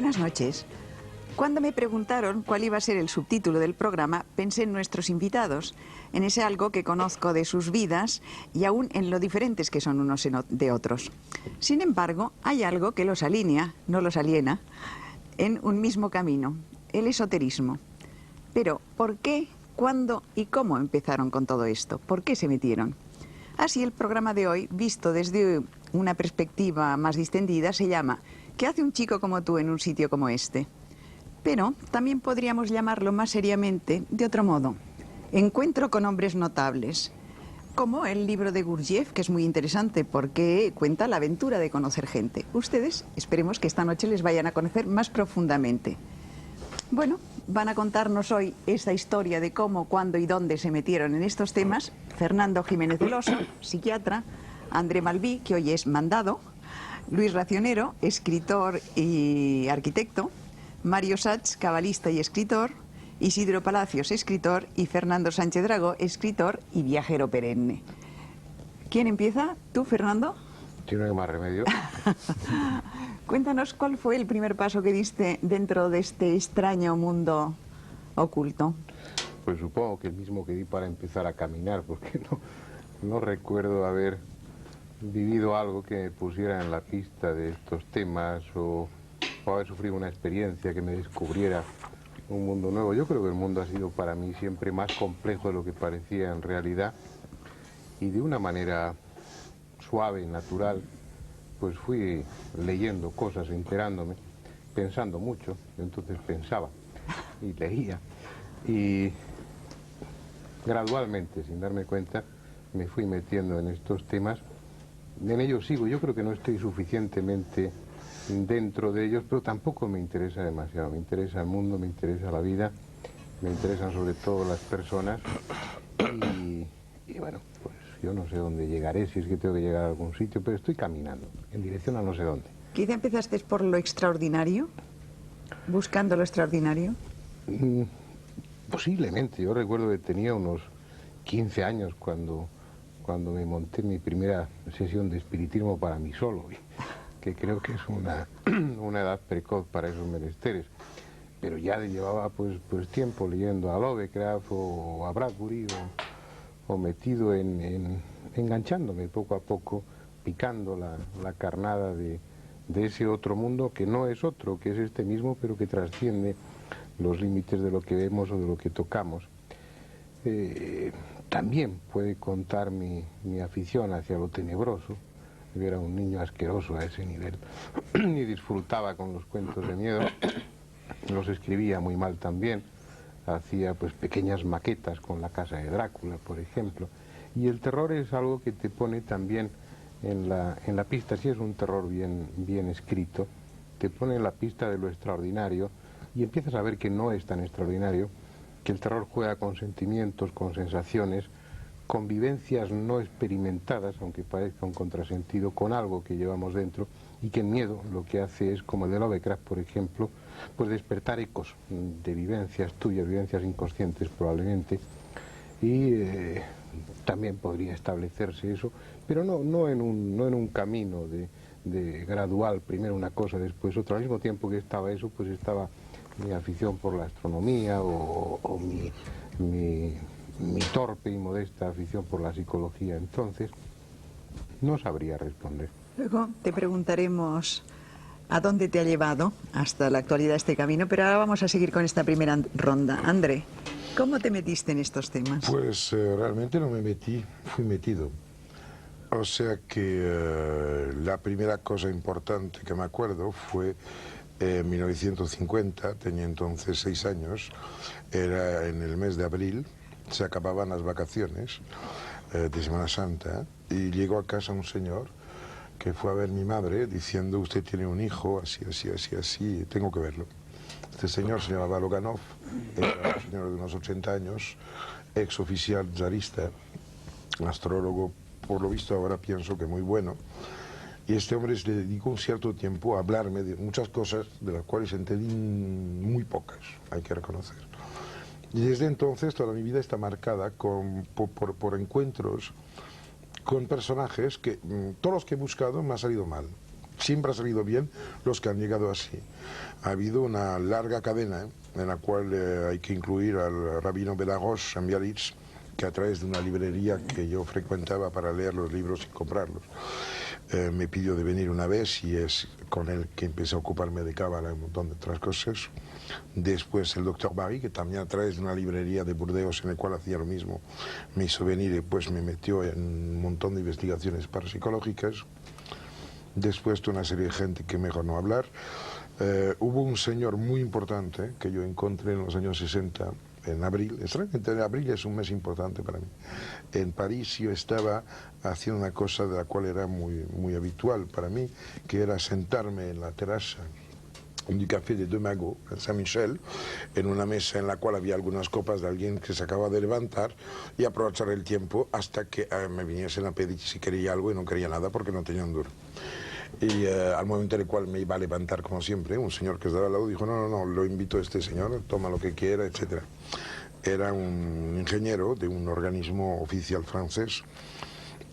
Buenas noches. Cuando me preguntaron cuál iba a ser el subtítulo del programa, pensé en nuestros invitados, en ese algo que conozco de sus vidas y aún en lo diferentes que son unos de otros. Sin embargo, hay algo que los alinea, no los aliena, en un mismo camino, el esoterismo. Pero, ¿por qué, cuándo y cómo empezaron con todo esto? ¿Por qué se metieron? Así, el programa de hoy, visto desde una perspectiva más distendida, se llama ¿Qué hace un chico como tú en un sitio como este? Pero también podríamos llamarlo más seriamente de otro modo. Encuentro con hombres notables. Como el libro de Gurdjieff, que es muy interesante porque cuenta la aventura de conocer gente. Ustedes, esperemos que esta noche les vayan a conocer más profundamente. Bueno, van a contarnos hoy esta historia de cómo, cuándo y dónde se metieron en estos temas Fernando Jiménez del Oso, psiquiatra, André Malví, que hoy es mandado, Luis Racionero, escritor y arquitecto, Mario Sachs, cabalista y escritor, Isidro Palacios, escritor, y Fernando Sánchez Dragó, escritor y viajero perenne. ¿Quién empieza? ¿Tú, Fernando? Si no hay más remedio. Cuéntanos cuál fue el primer paso que diste dentro de este extraño mundo oculto. Pues supongo que el mismo que di para empezar a caminar, porque no recuerdo haber vivido algo que me pusiera en la pista de estos temas o haber sufrido una experiencia que me descubriera un mundo nuevo. Yo creo que el mundo ha sido para mí siempre más complejo de lo que parecía en realidad, y de una manera suave y natural pues fui leyendo cosas, enterándome, pensando mucho. Entonces pensaba y leía, y gradualmente, sin darme cuenta, me fui metiendo en estos temas. En ellos sigo. Yo creo que no estoy suficientemente dentro de ellos, pero tampoco me interesa demasiado. Me interesa el mundo, me interesa la vida, me interesan sobre todo las personas, y bueno, pues yo no sé dónde llegaré, si es que tengo que llegar a algún sitio, pero estoy caminando en dirección a no sé dónde. Quizá empezaste por lo extraordinario, buscando lo extraordinario. Posiblemente. Yo recuerdo que tenía unos 15 años cuando me monté mi primera sesión de espiritismo para mí solo, que creo que es una edad precoz para esos menesteres. Pero ya llevaba pues tiempo leyendo a Lovecraft o a Bradbury, o metido enganchándome poco a poco, picando la carnada de ese otro mundo que no es otro, que es este mismo, pero que trasciende los límites de lo que vemos o de lo que tocamos. También puede contar mi afición hacia lo tenebroso. Yo era un niño asqueroso a ese nivel y disfrutaba con los cuentos de miedo. Los escribía muy mal también. Hacía pues pequeñas maquetas con la casa de Drácula, por ejemplo. Y el terror es algo que te pone también en la pista. Si es un terror bien escrito, te pone en la pista de lo extraordinario, y empiezas a ver que no es tan extraordinario, que el terror juega con sentimientos, con sensaciones, con vivencias no experimentadas, aunque parezca un contrasentido, con algo que llevamos dentro, y que el miedo lo que hace es, como el de Lovecraft, por ejemplo, pues despertar ecos de vivencias tuyas, vivencias inconscientes probablemente, y también podría establecerse eso, pero no en un camino de gradual, primero una cosa, después otra. Al mismo tiempo que estaba eso, pues estaba mi afición por la astronomía o mi torpe y modesta afición por la psicología. Entonces, no sabría responder. Luego te preguntaremos a dónde te ha llevado hasta la actualidad este camino, pero ahora vamos a seguir con esta primera ronda. André, ¿cómo te metiste en estos temas? Pues realmente no me metí, fui metido. O sea que la primera cosa importante que me acuerdo fue en 1950, tenía entonces 6 años, era en el mes de abril, se acababan las vacaciones de Semana Santa, y llegó a casa un señor que fue a ver a mi madre diciendo: usted tiene un hijo, así, así, así, así, tengo que verlo. Este señor se llamaba Loganov, era un señor de unos 80 años, ex oficial zarista, astrólogo, por lo visto ahora pienso que muy bueno, y este hombre se dedicó un cierto tiempo a hablarme de muchas cosas de las cuales entendí muy pocas, hay que reconocer. Y desde entonces toda mi vida está marcada por encuentros con personajes que todos los que he buscado me ha salido mal. siempre ha salido bien los que han llegado así. Ha habido una larga cadena en la cual hay que incluir al rabino Belaroche en Biarritz, que a través de una librería que yo frecuentaba para leer los libros y comprarlos, me pidió de venir una vez y es con él que empecé a ocuparme de Cábala y un montón de otras cosas. Después el doctor Barry, que también a través de una librería de Burdeos en la cual hacía lo mismo, me hizo venir y pues me metió en un montón de investigaciones parapsicológicas. Después de una serie de gente que mejor no hablar. Hubo un señor muy importante que yo encontré en los años 60 en abril. Extrañamente, abril es un mes importante para mí. En París yo estaba haciendo una cosa de la cual era muy habitual para mí, que era sentarme en la terraza du Café de Deux Magots, en Saint-Michel, en una mesa en la cual había algunas copas de alguien que se acaba de levantar, y aprovechar el tiempo hasta que me viniesen a pedir si quería algo y no quería nada porque no tenía un duro. Y al momento en el cual me iba a levantar, como siempre, un señor que estaba al lado dijo: no, lo invito a este señor, toma lo que quiera, etc. Era un ingeniero de un organismo oficial francés,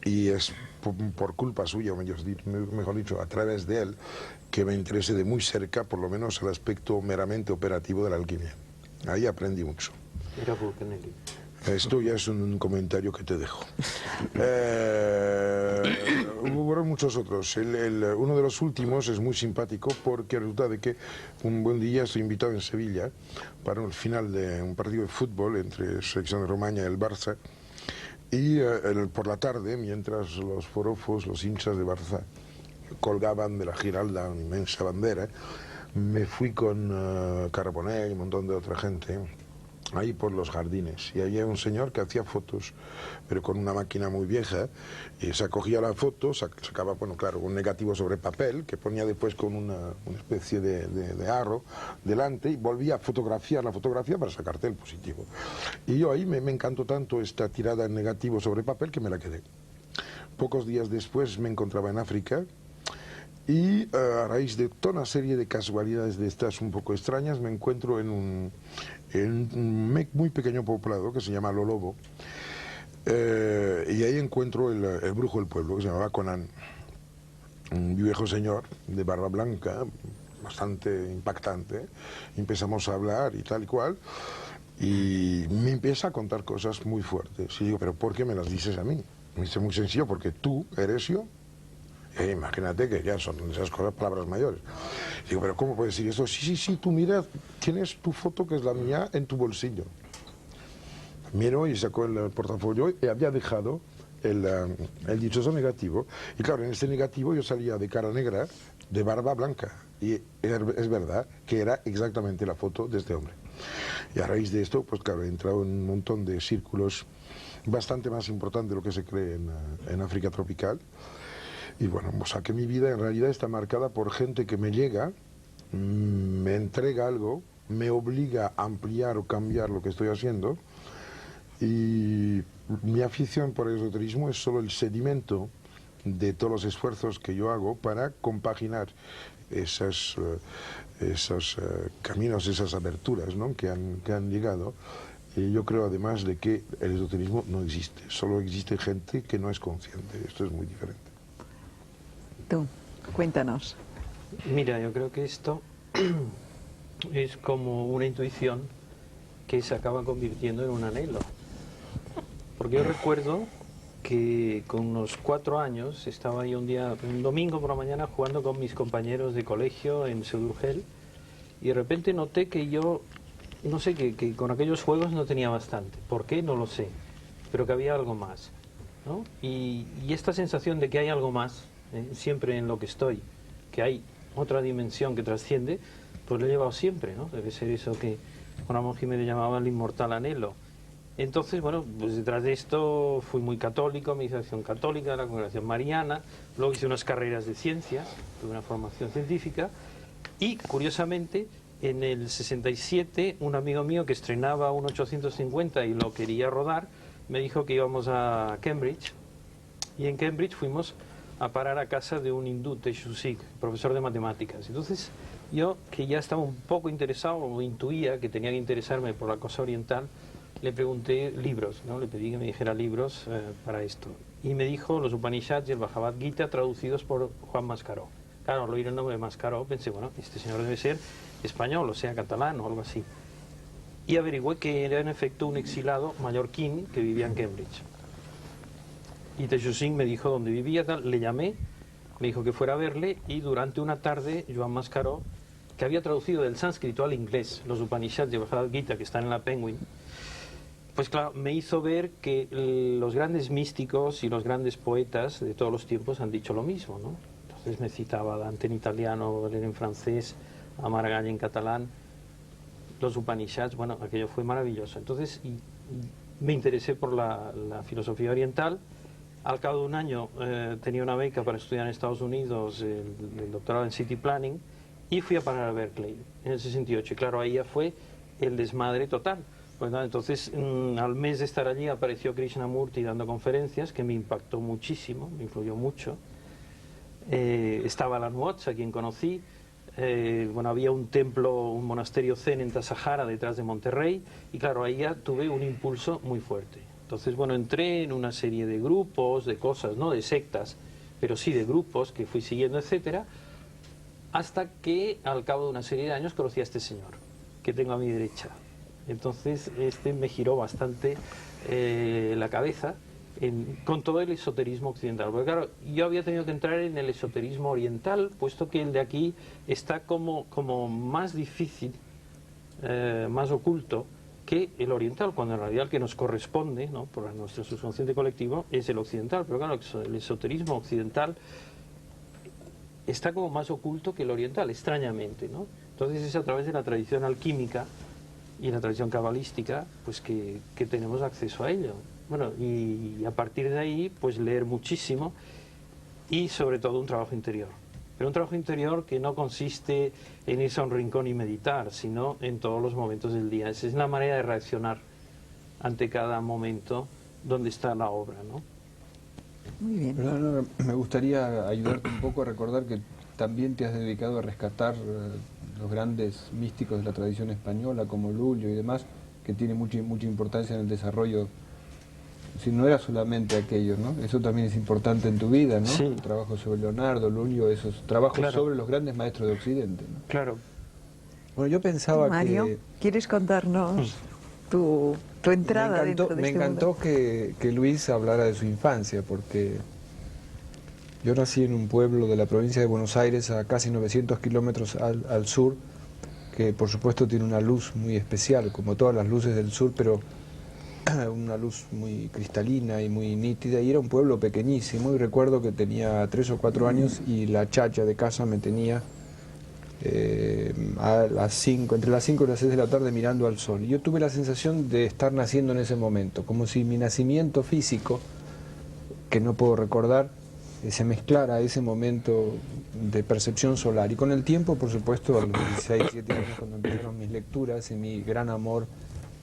y es por culpa suya, mejor dicho, a través de él, que me interesé de muy cerca, por lo menos, el aspecto meramente operativo de la alquimia. Ahí aprendí mucho. Era Fulcanelli. Esto ya es un comentario que te dejo. Hubo muchos otros. Uno de los últimos es muy simpático porque resulta de que un buen día estoy invitado en Sevilla para el final de un partido de fútbol entre selección de Romaña y el Barça, y por la tarde, mientras los forofos, los hinchas de Barça, colgaban de la Giralda una inmensa bandera, me fui con Carbonell y un montón de otra gente ahí por los jardines, y había un señor que hacía fotos, pero con una máquina muy vieja, y se acogía la foto, sacaba, bueno, claro, un negativo sobre papel, que ponía después con una especie de aro delante, y volvía a fotografiar la fotografía para sacarte el positivo. Y yo ahí me encantó tanto esta tirada en negativo sobre papel que me la quedé. Pocos días después me encontraba en África, y a raíz de toda una serie de casualidades de estas un poco extrañas, me encuentro en un muy pequeño poblado que se llama Lolobo, y ahí encuentro el brujo del pueblo, que se llamaba Conan, un viejo señor de barba blanca, bastante impactante. Empezamos a hablar y tal y cual, y me empieza a contar cosas muy fuertes. Y digo: ¿pero por qué me las dices a mí? Me dice: muy sencillo, porque tú eres yo. Imagínate que ya son esas cosas, palabras mayores. Digo: ¿pero cómo puedes decir esto? Sí, tú mira, tienes tu foto, que es la mía, en tu bolsillo. Miro y sacó el portafolio y había dejado el dichoso negativo. Y claro, en este negativo yo salía de cara negra, de barba blanca. Y es verdad que era exactamente la foto de este hombre. Y a raíz de esto, pues claro, he entrado en un montón de círculos bastante más importantes de lo que se cree en África tropical. Y bueno, o sea que mi vida en realidad está marcada por gente que me llega, me entrega algo, me obliga a ampliar o cambiar lo que estoy haciendo, y mi afición por el esoterismo es solo el sedimento de todos los esfuerzos que yo hago para compaginar esos caminos, esas aberturas, ¿no?, que han llegado. Y yo creo además de que el esoterismo no existe, solo existe gente que no es consciente. Esto es muy diferente. Tú, cuéntanos. Mira, yo creo que esto es como una intuición que se acaba convirtiendo en un anhelo. Porque yo recuerdo que con unos 4 años estaba yo un domingo por la mañana, jugando con mis compañeros de colegio en Sedurgel, y de repente noté que yo, no sé, que con aquellos juegos no tenía bastante. ¿Por qué? No lo sé, pero que había algo más, ¿no? Y esta sensación de que hay algo más, siempre en lo que estoy, que hay otra dimensión que trasciende, pues lo he llevado siempre, ¿no? Debe ser eso que Juan Ramón Jiménez llamaba el inmortal anhelo. Entonces, bueno, pues detrás de esto fui muy católico, mi iniciación católica, la congregación mariana, luego hice unas carreras de ciencia, tuve una formación científica, y curiosamente en el 67 un amigo mío que estrenaba un 850 y lo quería rodar, me dijo que íbamos a Cambridge, y en Cambridge fuimos a parar a casa de un hindú, Teshusik, profesor de matemáticas. Entonces yo, que ya estaba un poco interesado, o intuía que tenía que interesarme por la cosa oriental, le pregunté libros, ¿no? Le pedí que me dijera libros para esto. Y me dijo los Upanishads y el Bhagavad Gita traducidos por Juan Mascaró. Claro, al oír el nombre de Mascaró pensé, bueno, este señor debe ser español, o sea, catalán o algo así. Y averigüé que era en efecto un exilado mallorquín que vivía en Cambridge. Y Teixusin me dijo dónde vivía, tal, le llamé, me dijo que fuera a verle, y durante una tarde Joan Mascaró, que había traducido del sánscrito al inglés los Upanishads de Bhagavad Gita que están en la Penguin, pues claro, me hizo ver que los grandes místicos y los grandes poetas de todos los tiempos han dicho lo mismo, ¿no? Entonces me citaba a Dante en italiano, Baudelaire en francés, a Maragall en catalán, los Upanishads, bueno, aquello fue maravilloso. Entonces me interesé por la filosofía oriental. Al cabo de un año tenía una beca para estudiar en Estados Unidos el doctorado en City Planning, y fui a parar a Berkeley en el 68. Y claro, ahí ya fue el desmadre total. Pues nada, entonces, al mes de estar allí apareció Krishnamurti dando conferencias, que me impactó muchísimo, me influyó mucho. Estaba Alan Watts, a quien conocí. Bueno, había un templo, un monasterio zen en Tasajara, detrás de Monterrey, y claro, ahí ya tuve un impulso muy fuerte. Entonces, bueno, entré en una serie de grupos, de cosas, no de sectas, pero sí de grupos que fui siguiendo, etcétera, hasta que al cabo de una serie de años conocí a este señor, que tengo a mi derecha. Entonces, este me giró bastante la cabeza con todo el esoterismo occidental. Porque claro, yo había tenido que entrar en el esoterismo oriental, puesto que el de aquí está como más difícil, más oculto que el oriental, cuando en realidad el que nos corresponde, ¿no?, por nuestro subconsciente colectivo, es el occidental. Pero claro, el esoterismo occidental está como más oculto que el oriental, extrañamente, ¿no? Entonces es a través de la tradición alquímica y la tradición cabalística pues que tenemos acceso a ello. Bueno, y a partir de ahí pues leer muchísimo y sobre todo un trabajo interior. Pero un trabajo interior que no consiste en irse a un rincón y meditar, sino en todos los momentos del día. Esa es la manera de reaccionar ante cada momento donde está la obra, ¿no? Muy bien. No, me gustaría ayudarte un poco a recordar que también te has dedicado a rescatar los grandes místicos de la tradición española, como Lulio y demás, que tiene mucha importancia en el desarrollo. Si no era solamente aquello, ¿no? Eso también es importante en tu vida, ¿no? Sí. Trabajo sobre Leonardo, Lulio, esos trabajos, claro, sobre los grandes maestros de Occidente, ¿no? Claro. Bueno, yo pensaba Mario, que... ¿quieres contarnos tu entrada dentro de me este encantó mundo? que Luis hablara de su infancia, porque yo nací en un pueblo de la provincia de Buenos Aires, a casi 900 kilómetros al sur, que por supuesto tiene una luz muy especial, como todas las luces del sur, pero una luz muy cristalina y muy nítida, y era un pueblo pequeñísimo, y recuerdo que tenía 3 o 4 años y la chacha de casa me tenía a las 5, entre las 5 y las 6 de la tarde mirando al sol. Y yo tuve la sensación de estar naciendo en ese momento, como si mi nacimiento físico, que no puedo recordar, se mezclara a ese momento de percepción solar. Y con el tiempo, por supuesto, a los 16, 17 años, cuando empezaron mis lecturas y mi gran amor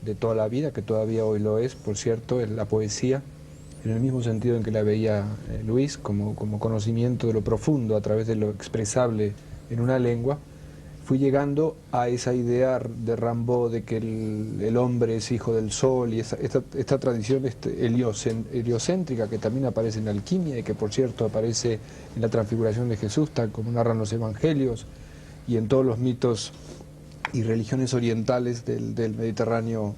de toda la vida, que todavía hoy lo es, por cierto, es la poesía, en el mismo sentido en que la veía Luis, como conocimiento de lo profundo a través de lo expresable en una lengua, fui llegando a esa idea de Rimbaud de que el hombre es hijo del sol, y esta tradición heliocéntrica que también aparece en la alquimia y que por cierto aparece en la transfiguración de Jesús, tal como narran los evangelios, y en todos los mitos y religiones orientales del Mediterráneo,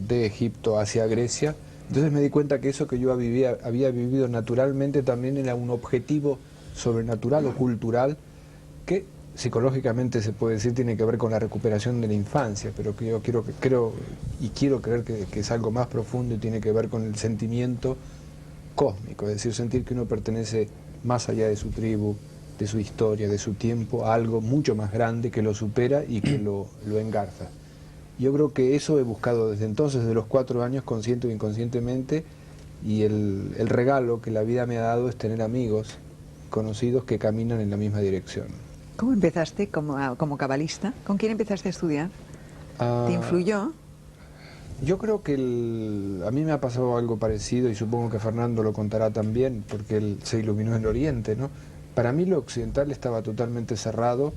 de Egipto hacia Grecia. Entonces me di cuenta que eso que yo había vivido naturalmente también era un objetivo sobrenatural o cultural que psicológicamente se puede decir tiene que ver con la recuperación de la infancia, pero que yo quiero creer que es algo más profundo y tiene que ver con el sentimiento cósmico, es decir, sentir que uno pertenece más allá de su tribu, de su historia, de su tiempo, a algo mucho más grande que lo supera y que lo engarza. Yo creo que eso he buscado desde entonces, desde los 4 años, consciente o inconscientemente, y el regalo que la vida me ha dado es tener amigos conocidos que caminan en la misma dirección. ¿Cómo empezaste como cabalista? ¿Con quién empezaste a estudiar? ¿Te influyó? Yo creo que a mí me ha pasado algo parecido, y supongo que Fernando lo contará también, porque él se iluminó en el Oriente, ¿no? Para mí lo occidental estaba totalmente cerrado,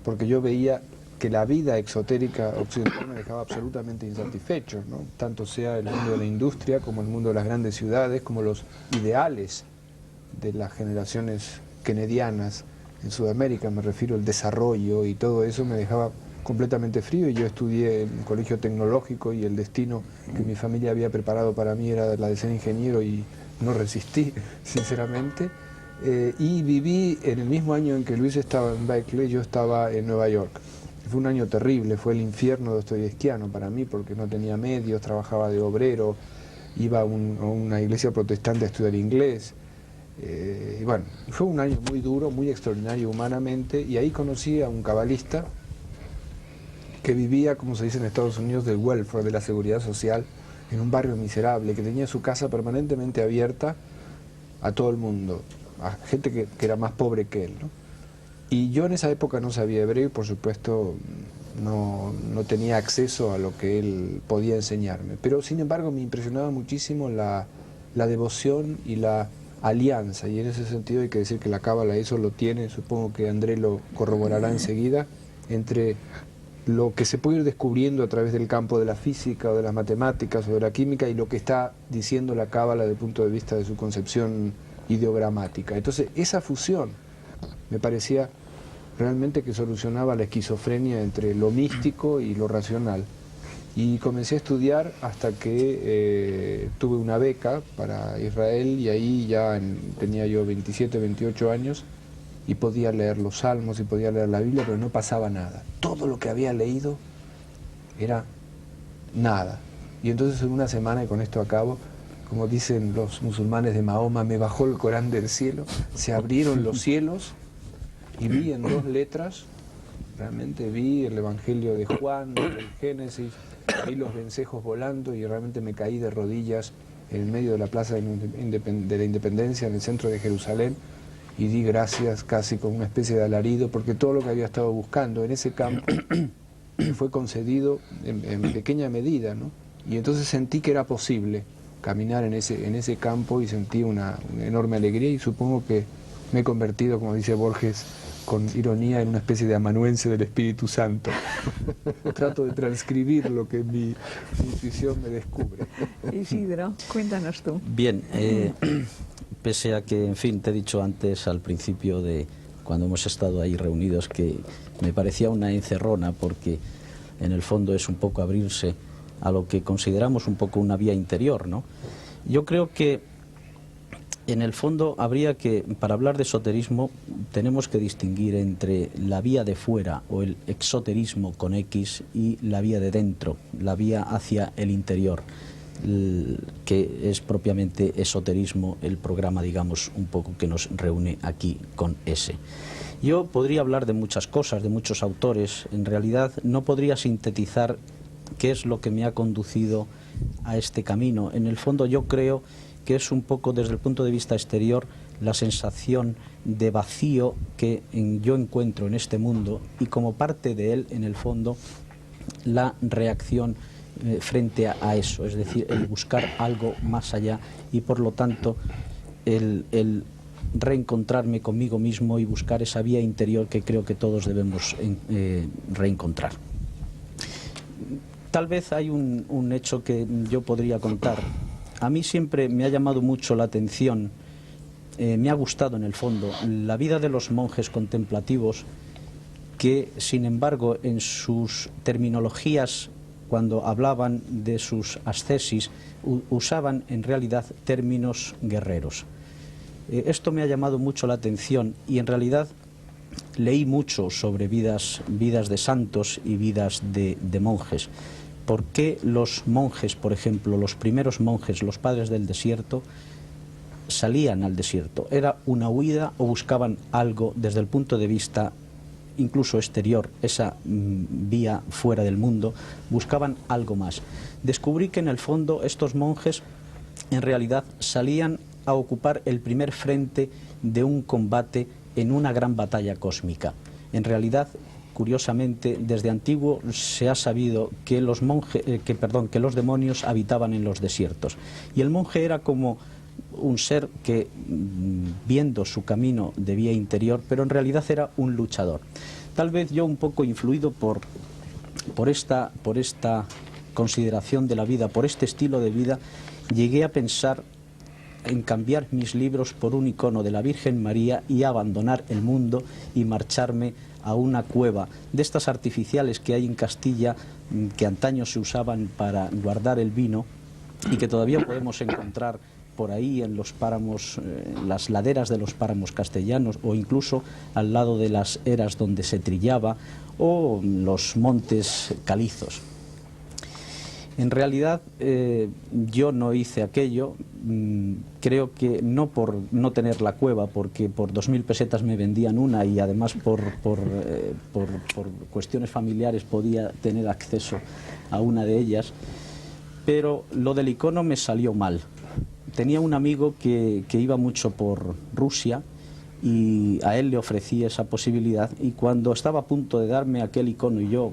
porque yo veía que la vida exotérica occidental me dejaba absolutamente insatisfecho, ¿no? Tanto sea el mundo de la industria, como el mundo de las grandes ciudades, como los ideales de las generaciones kennedianas en Sudamérica, me refiero al desarrollo y todo eso me dejaba completamente frío, y yo estudié en un colegio tecnológico y el destino que mi familia había preparado para mí era la de ser ingeniero y no resistí, sinceramente. Y viví en el mismo año en que Luis estaba en Berkeley, yo estaba en Nueva York. Fue un año terrible, fue el infierno dostoyevskiano para mí, porque no tenía medios, trabajaba de obrero, iba a una iglesia protestante a estudiar inglés. Y bueno, fue un año muy duro, muy extraordinario humanamente, y ahí conocí a un cabalista que vivía, como se dice en Estados Unidos, del welfare, de la seguridad social, en un barrio miserable, que tenía su casa permanentemente abierta a todo el mundo, a gente que era más pobre que él, ¿no? Y yo en esa época no sabía hebreo y por supuesto no tenía acceso a lo que él podía enseñarme, pero sin embargo me impresionaba muchísimo la devoción y la alianza, y en ese sentido hay que decir que la Cábala eso lo tiene, supongo que André lo corroborará enseguida, entre lo que se puede ir descubriendo a través del campo de la física o de las matemáticas o de la química y lo que está diciendo la Cábala desde el punto de vista de su concepción ideogramática. Entonces esa fusión me parecía realmente que solucionaba la esquizofrenia entre lo místico y lo racional. Y comencé a estudiar hasta que tuve una beca para Israel, y ahí ya tenía yo 27, 28 años y podía leer los salmos y podía leer la Biblia, pero no pasaba nada. Todo lo que había leído era nada. Y entonces en una semana, y con esto acabo, como dicen los musulmanes de Mahoma, me bajó el Corán del cielo, se abrieron los cielos y vi en 2 letras, realmente vi el Evangelio de Juan, del Génesis, vi los vencejos volando y realmente me caí de rodillas en el medio de la Plaza de la Independencia, en el centro de Jerusalén, y di gracias casi con una especie de alarido, porque todo lo que había estado buscando en ese campo me fue concedido en pequeña medida, ¿no? Y entonces sentí que era posible caminar en ese campo y sentí una enorme alegría, y supongo que me he convertido, como dice Borges, con ironía, en una especie de amanuense del Espíritu Santo. Trato de transcribir lo que mi intuición me descubre. Isidro, cuéntanos tú. Bien, pese a que, en fin, te he dicho antes al principio de cuando hemos estado ahí reunidos que me parecía una encerrona, porque en el fondo es un poco abrirse a lo que consideramos un poco una vía interior, ¿no? Yo creo que en el fondo habría que, para hablar de esoterismo, tenemos que distinguir entre la vía de fuera o el exoterismo con X y la vía de dentro, la vía hacia el interior, que es propiamente esoterismo, el programa, digamos, un poco que nos reúne aquí con S. Yo podría hablar de muchas cosas, de muchos autores, en realidad no podría sintetizar qué es lo que me ha conducido a este camino. En el fondo yo creo que es un poco desde el punto de vista exterior la sensación de vacío que yo encuentro en este mundo, y como parte de él, en el fondo, la reacción frente a eso, es decir, el buscar algo más allá y por lo tanto el reencontrarme conmigo mismo y buscar esa vía interior que creo que todos debemos reencontrar. Tal vez hay un hecho que yo podría contar. A mí siempre me ha llamado mucho la atención, me ha gustado en el fondo, la vida de los monjes contemplativos que, sin embargo, en sus terminologías, cuando hablaban de sus ascesis, usaban en realidad términos guerreros. Esto me ha llamado mucho la atención y en realidad leí mucho sobre vidas de santos y vidas de monjes. ¿Por qué los monjes, por ejemplo, los primeros monjes, los padres del desierto, salían al desierto? ¿Era una huida o buscaban algo desde el punto de vista incluso exterior, esa vía fuera del mundo? Buscaban algo más. Descubrí que en el fondo estos monjes en realidad salían a ocupar el primer frente de un combate en una gran batalla cósmica. En realidad, curiosamente, desde antiguo se ha sabido que los los demonios habitaban en los desiertos. Y el monje era como un ser que, viendo su camino de vía interior, pero en realidad era un luchador. Tal vez yo, un poco influido por esta consideración de la vida, por este estilo de vida, llegué a pensar en cambiar mis libros por un icono de la Virgen María y abandonar el mundo y marcharme a una cueva de estas artificiales que hay en Castilla, que antaño se usaban para guardar el vino y que todavía podemos encontrar por ahí en los páramos, las laderas de los páramos castellanos, o incluso al lado de las eras donde se trillaba, o los montes calizos. En realidad yo no hice aquello, creo que no por no tener la cueva, porque por 2.000 pesetas me vendían una y además por cuestiones familiares podía tener acceso a una de ellas, pero lo del icono me salió mal. Tenía un amigo que iba mucho por Rusia y a él le ofrecí esa posibilidad, y cuando estaba a punto de darme aquel icono y yo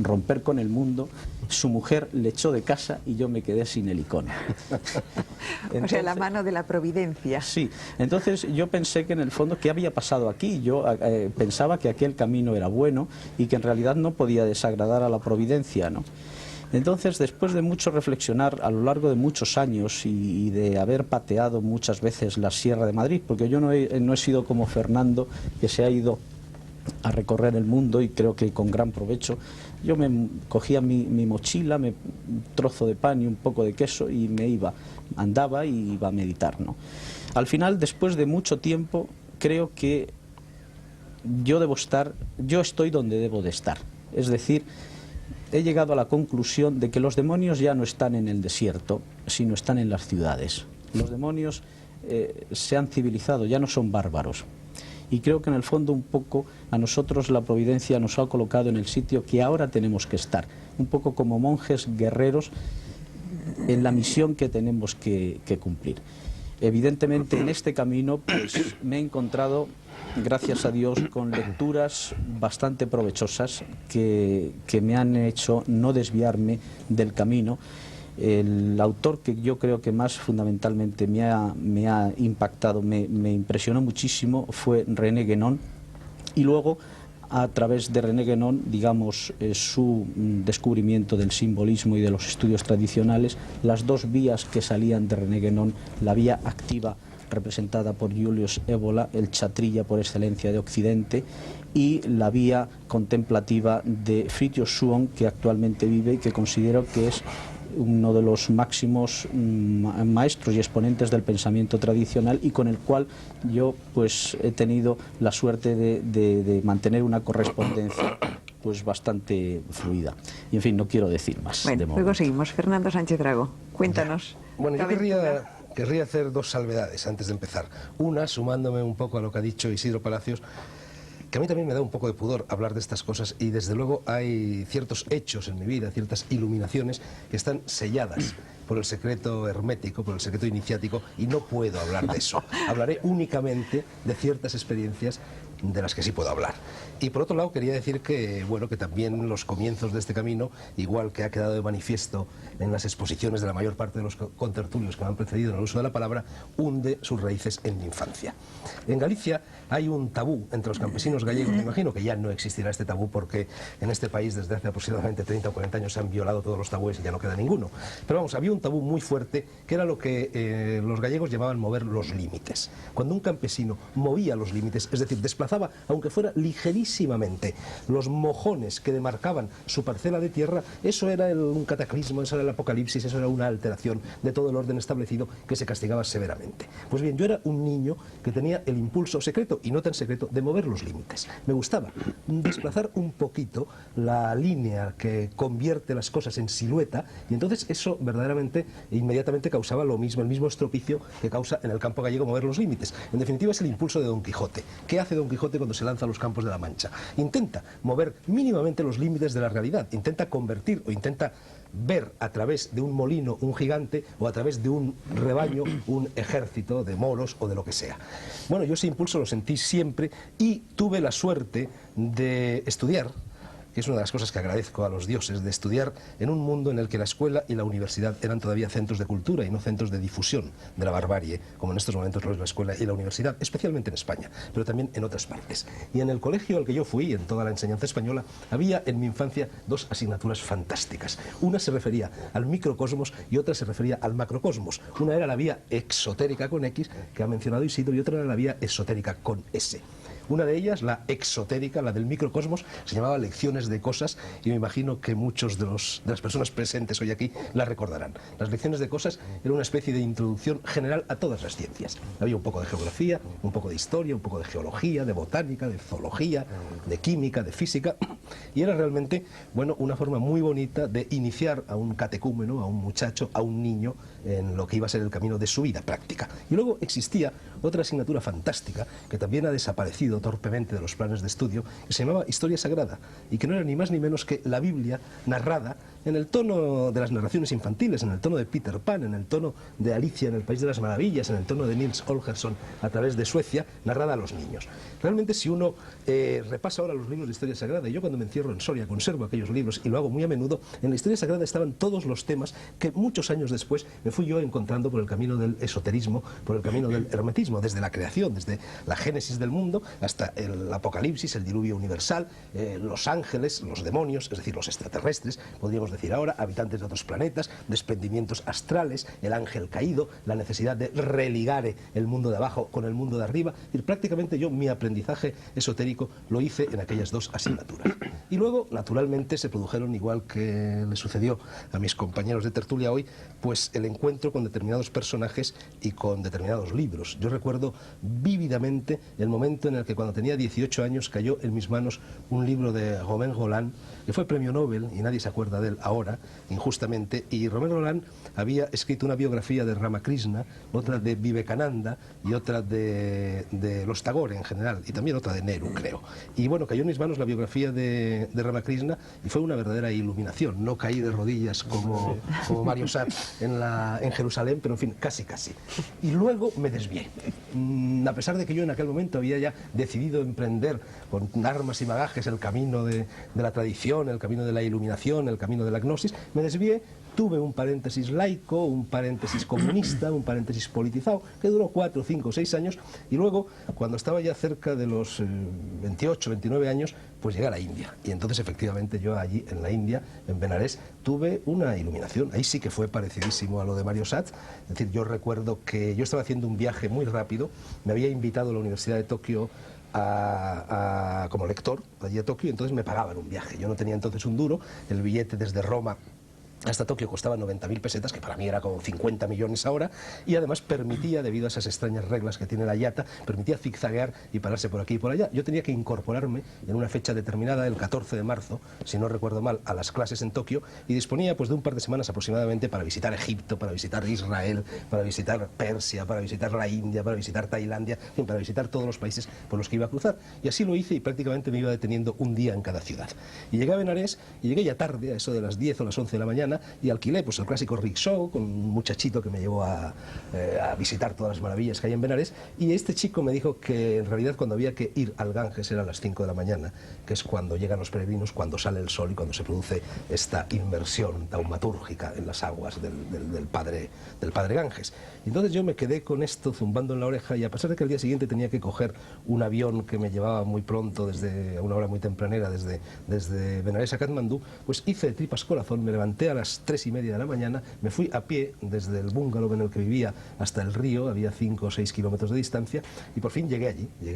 romper con el mundo, su mujer le echó de casa y yo me quedé sin el icono. Entonces, o sea, la mano de la providencia. Sí, entonces yo pensé que en el fondo, ¿qué había pasado aquí? Yo pensaba que aquel camino era bueno y que en realidad no podía desagradar a la providencia, ¿no? Entonces, después de mucho reflexionar a lo largo de muchos años y de haber pateado muchas veces la Sierra de Madrid, porque yo no he sido como Fernando, que se ha ido a recorrer el mundo y creo que con gran provecho, yo me cogía mi mochila, un trozo de pan y un poco de queso y me iba, andaba y iba a meditar, ¿no? Al final, después de mucho tiempo, creo que yo estoy donde debo de estar, es decir, he llegado a la conclusión de que los demonios ya no están en el desierto, sino están en las ciudades. Los demonios se han civilizado, ya no son bárbaros. Y creo que en el fondo un poco a nosotros la providencia nos ha colocado en el sitio que ahora tenemos que estar, un poco como monjes guerreros en la misión que tenemos que cumplir. Evidentemente en este camino pues, me he encontrado, gracias a Dios, con lecturas bastante provechosas que me han hecho no desviarme del camino. El autor que yo creo que más fundamentalmente me ha impactado, me impresionó muchísimo, fue René Guénon, y luego a través de René Guénon, digamos, su descubrimiento del simbolismo y de los estudios tradicionales, las dos vías que salían de René Guénon, la vía activa representada por Julius Evola, el chatrilla por excelencia de Occidente, y la vía contemplativa de Fridtjof Schuon, que actualmente vive y que considero que es uno de los máximos maestros y exponentes del pensamiento tradicional, y con el cual yo pues he tenido la suerte de mantener una correspondencia pues bastante fluida. Y en fin, no quiero decir más. Bueno, luego seguimos. Fernando Sánchez Dragó, cuéntanos. Bueno, yo querría hacer dos salvedades antes de empezar. Una, sumándome un poco a lo que ha dicho Isidro Palacios, que a mí también me da un poco de pudor hablar de estas cosas, y desde luego hay ciertos hechos en mi vida, ciertas iluminaciones que están selladas por el secreto hermético, por el secreto iniciático, y no puedo hablar de eso. Hablaré únicamente de ciertas experiencias de las que sí puedo hablar. Y por otro lado quería decir que, bueno, que también los comienzos de este camino, igual que ha quedado de manifiesto en las exposiciones de la mayor parte de los contertulios que me han precedido en el uso de la palabra, hunde sus raíces en mi infancia. En Galicia hay un tabú entre los campesinos gallegos. Me imagino que ya no existirá este tabú porque en este país desde hace aproximadamente 30 o 40 años se han violado todos los tabúes y ya no queda ninguno. Pero vamos, había un tabú muy fuerte que era lo que los gallegos llamaban mover los límites. Cuando un campesino movía los límites, es decir, desplazaba, aunque fuera ligerísimamente, los mojones que demarcaban su parcela de tierra, eso era un cataclismo, eso era el apocalipsis, eso era una alteración de todo el orden establecido que se castigaba severamente. Pues bien, yo era un niño que tenía el impulso secreto, y no tan secreto, de mover los límites. Me gustaba desplazar un poquito la línea que convierte las cosas en silueta, y entonces eso verdaderamente inmediatamente causaba lo mismo, el mismo estropicio que causa en el campo gallego mover los límites. En definitiva es el impulso de Don Quijote. ¿Qué hace Don Quijote cuando se lanza a los campos de la Mancha? Intenta mover mínimamente los límites de la realidad, intenta convertir o intenta ver a través de un molino un gigante, o a través de un rebaño un ejército de moros o de lo que sea. Bueno, yo ese impulso lo sentí siempre y tuve la suerte de estudiar que es una de las cosas que agradezco a los dioses, de estudiar en un mundo en el que la escuela y la universidad eran todavía centros de cultura y no centros de difusión de la barbarie, como en estos momentos lo es la escuela y la universidad, especialmente en España, pero también en otras partes. Y en el colegio al que yo fui, en toda la enseñanza española, había en mi infancia dos asignaturas fantásticas. Una se refería al microcosmos y otra se refería al macrocosmos. Una era la vía exotérica con X, que ha mencionado Isidro, y otra era la vía esotérica con S. Una de ellas, la exotérica, la del microcosmos, se llamaba Lecciones de Cosas, y me imagino que muchos de las personas presentes hoy aquí la recordarán. Las Lecciones de Cosas era una especie de introducción general a todas las ciencias. Había un poco de geografía, un poco de historia, un poco de geología, de botánica, de zoología, de química, de física, y era realmente, bueno, una forma muy bonita de iniciar a un catecúmeno, a un muchacho, a un niño, en lo que iba a ser el camino de su vida práctica. Y luego existía otra asignatura fantástica, que también ha desaparecido torpemente de los planes de estudio, que se llamaba Historia Sagrada, y que no era ni más ni menos que la Biblia narrada en el tono de las narraciones infantiles, en el tono de Peter Pan, en el tono de Alicia en el País de las Maravillas, en el tono de Nils Holgersson a través de Suecia, narrada a los niños. Realmente, si uno repasa ahora los libros de Historia Sagrada, y yo cuando me encierro en Soria conservo aquellos libros y lo hago muy a menudo, en la Historia Sagrada estaban todos los temas que muchos años después me fui yo encontrando por el camino del esoterismo, por el camino del hermetismo, desde la creación, desde la génesis del mundo hasta el apocalipsis, el diluvio universal, los ángeles, los demonios, es decir, los extraterrestres, podríamos decir ahora, habitantes de otros planetas, desprendimientos astrales, el ángel caído, la necesidad de religar el mundo de abajo con el mundo de arriba. Y prácticamente yo mi aprendizaje esotérico lo hice en aquellas dos asignaturas. Y luego, naturalmente, se produjeron, igual que le sucedió a mis compañeros de tertulia hoy, pues el encuentro con determinados personajes y con determinados libros. Yo recuerdo vívidamente el momento en el que, cuando tenía 18 años, cayó en mis manos un libro de Romain Rolland, que fue premio Nobel, y nadie se acuerda de él ahora, injustamente, y Romain Rolland había escrito una biografía de Ramakrishna, otra de Vivekananda y otra de los Tagore en general, y también otra de Nehru, creo. Y bueno, cayó en mis manos la biografía de Ramakrishna y fue una verdadera iluminación. No caí de rodillas como Mario Satt en Jerusalén, pero en fin, casi. Y luego me desvié. A pesar de que yo en aquel momento había ya decidido emprender con armas y bagajes el camino de la tradición, el camino de la iluminación, el camino de la gnosis, me desvié. Tuve un paréntesis laico, un paréntesis comunista, un paréntesis politizado, que duró 4, 5, 6 años, y luego, cuando estaba ya cerca de los 28, 29 años, pues llegué a la India. Y entonces, efectivamente, yo allí, en la India, en Benarés, tuve una iluminación. Ahí sí que fue parecidísimo a lo de Mario Satt. Es decir, yo recuerdo que yo estaba haciendo un viaje muy rápido, me había invitado a la Universidad de Tokio como lector allí a Tokio, y entonces me pagaban un viaje. Yo no tenía entonces un duro, el billete desde Roma hasta Tokio costaba 90.000 pesetas, que para mí era como 50 millones ahora, y además permitía, debido a esas extrañas reglas que tiene la IATA, permitía zigzaguear y pararse por aquí y por allá. Yo tenía que incorporarme en una fecha determinada, el 14 de marzo, si no recuerdo mal, a las clases en Tokio, y disponía pues de un par de semanas aproximadamente para visitar Egipto, para visitar Israel, para visitar Persia, para visitar la India, para visitar Tailandia, en fin, para visitar todos los países por los que iba a cruzar. Y así lo hice, y prácticamente me iba deteniendo un día en cada ciudad. Y llegué a Benarés, y llegué ya tarde, a eso de las 10 o las 11 de la mañana, y alquilé pues el clásico rickshaw con un muchachito que me llevó a visitar todas las maravillas que hay en Benarés, y este chico me dijo que en realidad cuando había que ir al Ganges era a las 5 de la mañana, que es cuando llegan los peregrinos, cuando sale el sol y cuando se produce esta inmersión taumatúrgica en las aguas del padre Ganges. Y entonces yo me quedé con esto zumbando en la oreja, y a pesar de que al día siguiente tenía que coger un avión que me llevaba muy pronto, desde una hora muy tempranera, desde Benarés a Katmandú, pues hice de tripas corazón, me levanté a las 3:30 de la mañana, me fui a pie desde el bungalow en el que vivía hasta el río, había 5 o 6 kilómetros de distancia, y por fin llegué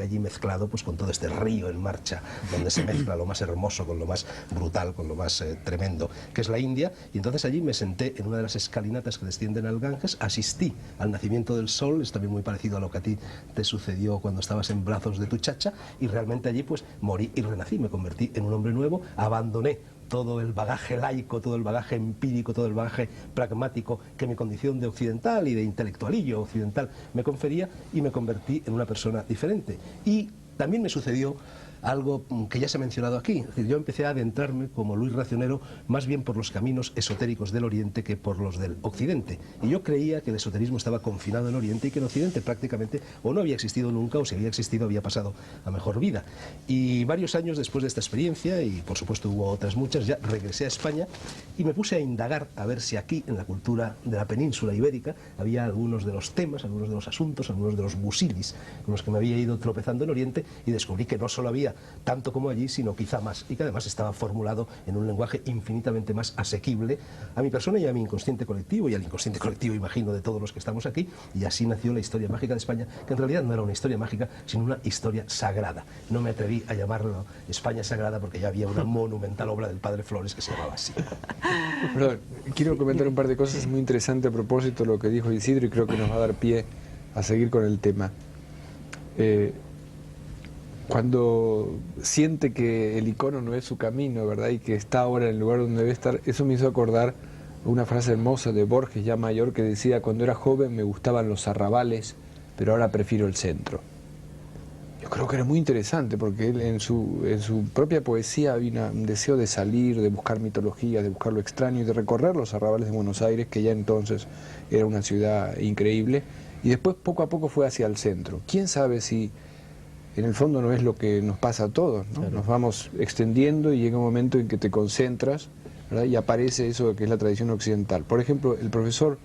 allí mezclado pues con todo este río en marcha, donde se mezcla lo más hermoso con lo más brutal, con lo más tremendo, que es la India. Y entonces allí me senté en una de las escalinatas que descienden al Ganges, asistí al nacimiento del sol, es también muy parecido a lo que a ti te sucedió cuando estabas en brazos de tu chacha, y realmente allí pues morí y renací, me convertí en un hombre nuevo, abandoné todo el bagaje laico, todo el bagaje empírico, todo el bagaje pragmático que mi condición de occidental y de intelectualillo occidental me confería, y me convertí en una persona diferente. Y también me sucedió algo que ya se ha mencionado aquí. Es decir, yo empecé a adentrarme como Luis Racionero más bien por los caminos esotéricos del Oriente que por los del Occidente. Y yo creía que el esoterismo estaba confinado en Oriente y que en Occidente prácticamente o no había existido nunca, o si había existido había pasado a mejor vida. Y varios años después de esta experiencia, y por supuesto hubo otras muchas, ya regresé a España y me puse a indagar a ver si aquí, en la cultura de la península ibérica, había algunos de los temas, algunos de los asuntos, algunos de los busilis con los que me había ido tropezando en Oriente, y descubrí que no solo había tanto como allí, sino quizá más, y que además estaba formulado en un lenguaje infinitamente más asequible a mi persona y a mi inconsciente colectivo, y al inconsciente colectivo, imagino, de todos los que estamos aquí. Y así nació la historia mágica de España, que en realidad no era una historia mágica, sino una historia sagrada. No me atreví a llamarlo España Sagrada porque ya había una monumental obra del padre Flores que se llamaba así. Perdón, quiero comentar un par de cosas muy interesantes a propósito de lo que dijo Isidro, y creo que nos va a dar pie a seguir con el tema. Cuando siente que el icono no es su camino, ¿verdad?, y que está ahora en el lugar donde debe estar, eso me hizo acordar una frase hermosa de Borges, ya mayor, que decía: cuando era joven me gustaban los arrabales, pero ahora prefiero el centro. Yo creo que era muy interesante, porque él en su propia poesía había un deseo de salir, de buscar mitología, de buscar lo extraño y de recorrer los arrabales de Buenos Aires, que ya entonces era una ciudad increíble, y después poco a poco fue hacia el centro. ¿Quién sabe si en el fondo no es lo que nos pasa a todos, ¿no? Claro. Nos vamos extendiendo y llega un momento en que te concentras, ¿verdad?, y aparece eso que es la tradición occidental. Por ejemplo, el profesor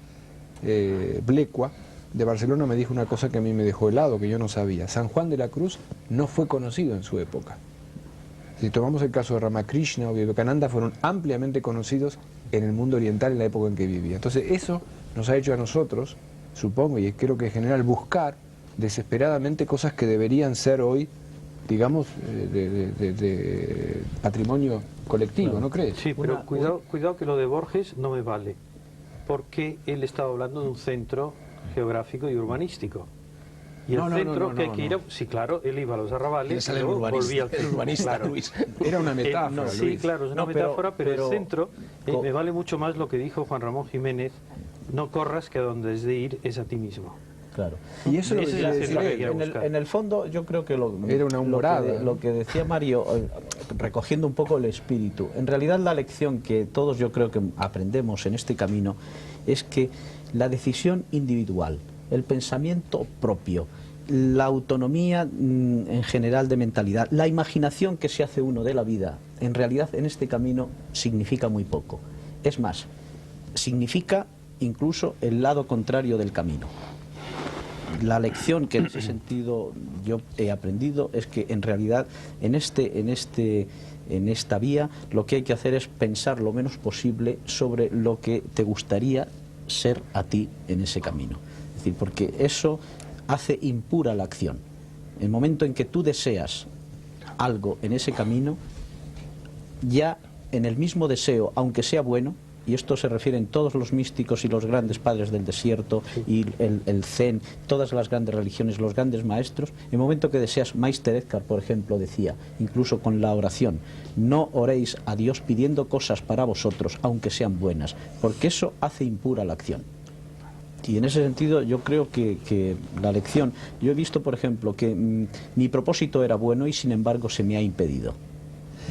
Blecua de Barcelona me dijo una cosa que a mí me dejó helado, que yo no sabía. San Juan de la Cruz no fue conocido en su época. Si tomamos el caso de Ramakrishna o Vivekananda, fueron ampliamente conocidos en el mundo oriental en la época en que vivía. Entonces eso nos ha hecho a nosotros, supongo, y creo que en general, buscar desesperadamente cosas que deberían ser hoy, digamos, de patrimonio colectivo, claro. ¿No crees? Sí, pero cuidado que lo de Borges no me vale, porque él estaba hablando de un centro geográfico y urbanístico. Y el centro que hay que ir a... Sí, claro, él iba a los arrabales y luego volvía al centro. El urbanista, claro. Luis. Era una metáfora, Luis. Sí, claro, es una metáfora, pero el centro... me vale mucho más lo que dijo Juan Ramón Jiménez: no corras, que a donde has de ir es a ti mismo. Claro. Y eso es lo que decir, en el fondo yo creo que era una humorada, lo que decía Mario, recogiendo un poco el espíritu, en realidad la lección que todos yo creo que aprendemos en este camino es que la decisión individual, el pensamiento propio, la autonomía en general de mentalidad, la imaginación que se hace uno de la vida, en realidad en este camino significa muy poco. Es más, significa incluso el lado contrario del camino. La lección que en ese sentido yo he aprendido es que en realidad en esta vía lo que hay que hacer es pensar lo menos posible sobre lo que te gustaría ser a ti en ese camino. Es decir, porque eso hace impura la acción. El momento en que tú deseas algo en ese camino, ya en el mismo deseo, aunque sea bueno, y esto se refiere en todos los místicos y los grandes padres del desierto, y el Zen, todas las grandes religiones, los grandes maestros, en el momento que deseas, Meister Eckhart, por ejemplo, decía, incluso con la oración: no oréis a Dios pidiendo cosas para vosotros, aunque sean buenas, porque eso hace impura la acción. Y en ese sentido yo creo que la lección, yo he visto, por ejemplo, que mi propósito era bueno y sin embargo se me ha impedido.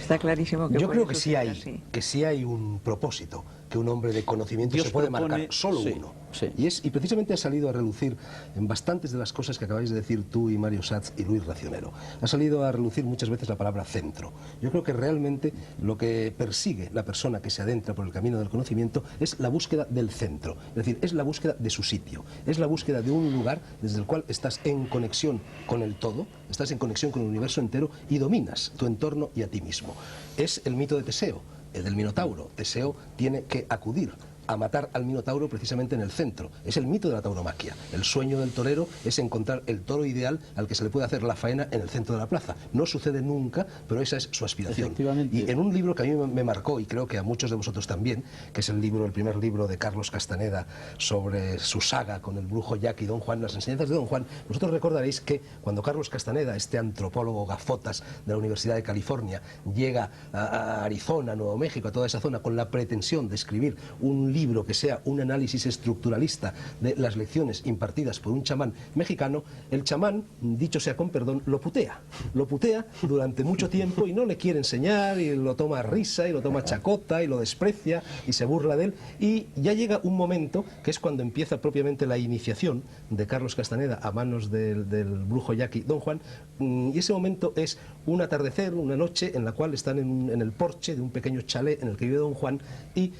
Está clarísimo que yo creo que sí hay un propósito, que un hombre de conocimiento Dios se puede propone, marcar, solo uno. Sí. Y precisamente ha salido a relucir en bastantes de las cosas que acabáis de decir tú y Mario Schatz y Luis Racionero. Ha salido a relucir muchas veces la palabra centro. Yo creo que realmente lo que persigue la persona que se adentra por el camino del conocimiento es la búsqueda del centro. Es decir, es la búsqueda de su sitio. Es la búsqueda de un lugar desde el cual estás en conexión con el todo, estás en conexión con el universo entero y dominas tu entorno y a ti mismo. Es el mito de Teseo, el del Minotauro. Teseo tiene que acudir a matar al Minotauro precisamente en el centro. Es el mito de la tauromaquia. El sueño del torero es encontrar el toro ideal al que se le puede hacer la faena en el centro de la plaza. No sucede nunca, pero esa es su aspiración. Y en un libro que a mí me marcó, y creo que a muchos de vosotros también, que es el primer libro de Carlos Castaneda sobre su saga con el brujo Jack y Don Juan, las enseñanzas de Don Juan, vosotros recordaréis que cuando Carlos Castaneda, este antropólogo gafotas de la Universidad de California, llega a Arizona, Nuevo México, a toda esa zona, con la pretensión de escribir un libro libro que sea un análisis estructuralista de las lecciones impartidas por un chamán mexicano, el chamán, dicho sea con perdón, lo putea durante mucho tiempo y no le quiere enseñar y lo toma a risa y lo toma a chacota y lo desprecia y se burla de él, y ya llega un momento que es cuando empieza propiamente la iniciación de Carlos Castaneda a manos del brujo yaqui Don Juan, y ese momento es un atardecer, una noche en la cual están en el porche de un pequeño chalet en el que vive Don Juan, y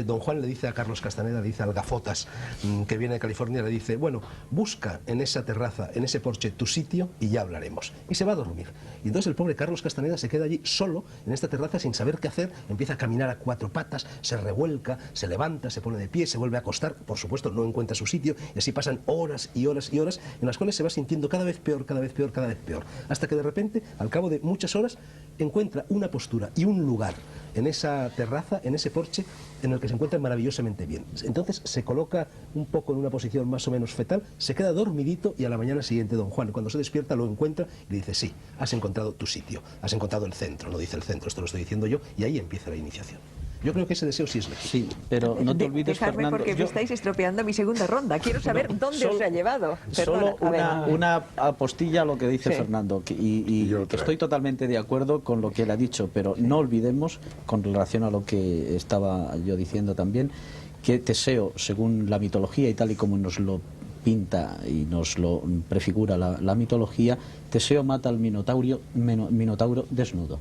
Don Juan le dice a Carlos Castaneda, le dice al Gafotas, que viene de California, le dice, bueno, busca en esa terraza, en ese porche, tu sitio y ya hablaremos. Y se va a dormir. Y entonces el pobre Carlos Castaneda se queda allí solo en esta terraza sin saber qué hacer, empieza a caminar a cuatro patas, se revuelca, se levanta, se pone de pie, se vuelve a acostar, por supuesto no encuentra su sitio, y así pasan horas y horas y horas en las cuales se va sintiendo cada vez peor, cada vez peor, cada vez peor, hasta que de repente, al cabo de muchas horas, encuentra una postura y un lugar en esa terraza, en ese porche, en el que se encuentra maravillosamente bien. Entonces se coloca un poco en una posición más o menos fetal, se queda dormidito, y a la mañana siguiente Don Juan, cuando se despierta, lo encuentra y le dice, sí, has encontrado tu sitio, has encontrado el centro, no dice el centro, esto lo estoy diciendo yo, y ahí empieza la iniciación. Yo creo que ese deseo sí es legítimo. Sí, pero no te olvides, Dejadme, Fernando... porque me estáis estropeando mi segunda ronda. Quiero saber dónde os ha llevado. Solo Perdona, una apostilla a lo que dice Sí. Fernando, y estoy totalmente de acuerdo con lo que él ha dicho, pero no olvidemos, con relación a lo que estaba yo diciendo también, que Teseo, según la mitología y tal y como nos lo pinta y nos lo prefigura la mitología, Teseo mata al minotauro desnudo.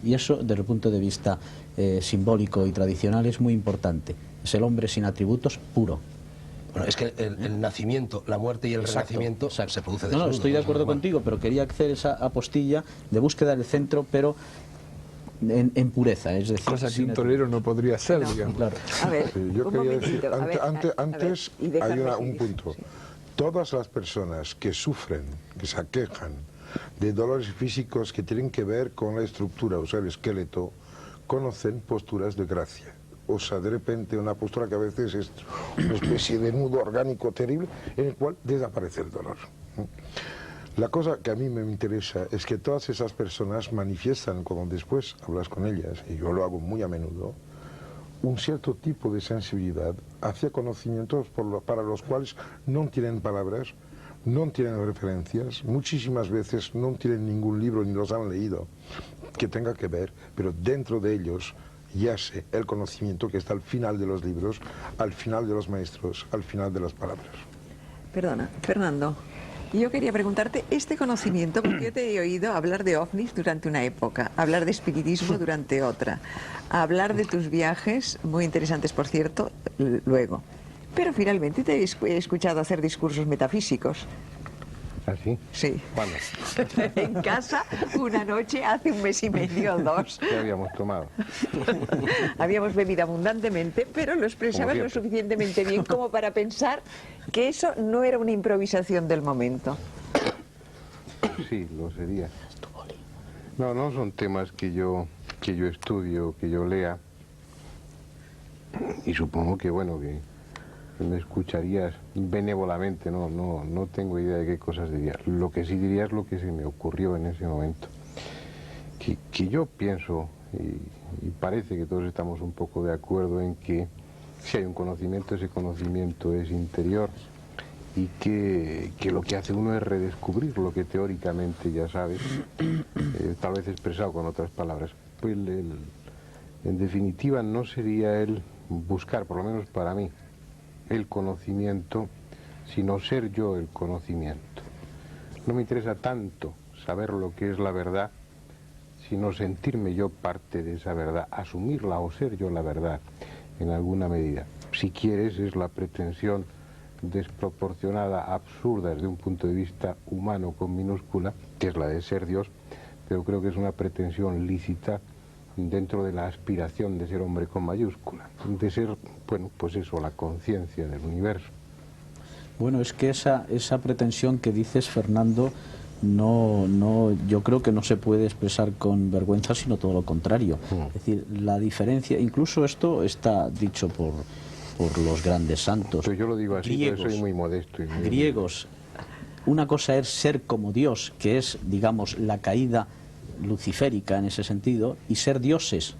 Y eso, desde el punto de vista simbólico y tradicional, es muy importante. Es el hombre sin atributos puro. Bueno, es que el nacimiento, la muerte y el renacimiento se produce desnudo. No, estoy de acuerdo contigo, pero quería hacer esa apostilla de búsqueda del centro, pero en pureza, es decir... Cosa que sin un torero no podría hacer, No. digamos. Claro. A ver, Sí, yo un quería momentito. decir, A ver, antes y hay déjame un seguir. punto. Sí. Todas las personas que sufren, que se aquejan de dolores físicos que tienen que ver con la estructura, o sea, el esqueleto, conocen posturas de gracia. O sea, de repente una postura que a veces es una especie de nudo orgánico terrible en el cual desaparece el dolor. La cosa que a mí me interesa es que todas esas personas manifiestan, cuando después hablas con ellas, y yo lo hago muy a menudo, un cierto tipo de sensibilidad hacia conocimientos para los cuales no tienen palabras, no tienen referencias, muchísimas veces no tienen ningún libro ni los han leído que tenga que ver, pero dentro de ellos yace el conocimiento que está al final de los libros, al final de los maestros, al final de las palabras. Perdona, Fernando. Yo quería preguntarte este conocimiento, porque yo te he oído hablar de ovnis durante una época, hablar de espiritismo durante otra, hablar de tus viajes, muy interesantes por cierto, luego. Pero finalmente te he escuchado hacer discursos metafísicos. ¿Ah, sí? Sí. ¿Cuándo? En casa, una noche, hace un mes y medio o dos. ¿Qué habíamos tomado? Habíamos bebido abundantemente, pero lo expresabas lo suficientemente bien como para pensar que eso no era una improvisación del momento. Sí, lo sería. No, no son temas que yo estudio, que yo lea. Y supongo que, bueno, que me escucharías benévolamente, no tengo idea de qué cosas diría. Lo que sí diría es lo que se me ocurrió en ese momento. Que yo pienso, y parece que todos estamos un poco de acuerdo en que si hay un conocimiento, ese conocimiento es interior, y que lo que hace uno es redescubrir lo que teóricamente ya sabes, tal vez expresado con otras palabras. Pues en definitiva no sería el buscar, por lo menos para mí, el conocimiento, sino ser yo el conocimiento. No me interesa tanto saber lo que es la verdad, sino sentirme yo parte de esa verdad, asumirla o ser yo la verdad en alguna medida. Si quieres, es la pretensión desproporcionada, absurda desde un punto de vista humano con minúscula, que es la de ser Dios, pero creo que es una pretensión lícita dentro de la aspiración de ser hombre con mayúscula, de ser, bueno, pues eso, la conciencia del universo. Bueno, es que esa pretensión que dices, Fernando, yo creo que no se puede expresar con vergüenza, sino todo lo contrario. Es decir, la diferencia, incluso esto está dicho por los grandes santos. Pero yo lo digo así, griegos, porque soy muy modesto. Y muy griegos. Una cosa es ser como Dios, que es, digamos, la caída luciférica en ese sentido, y ser dioses,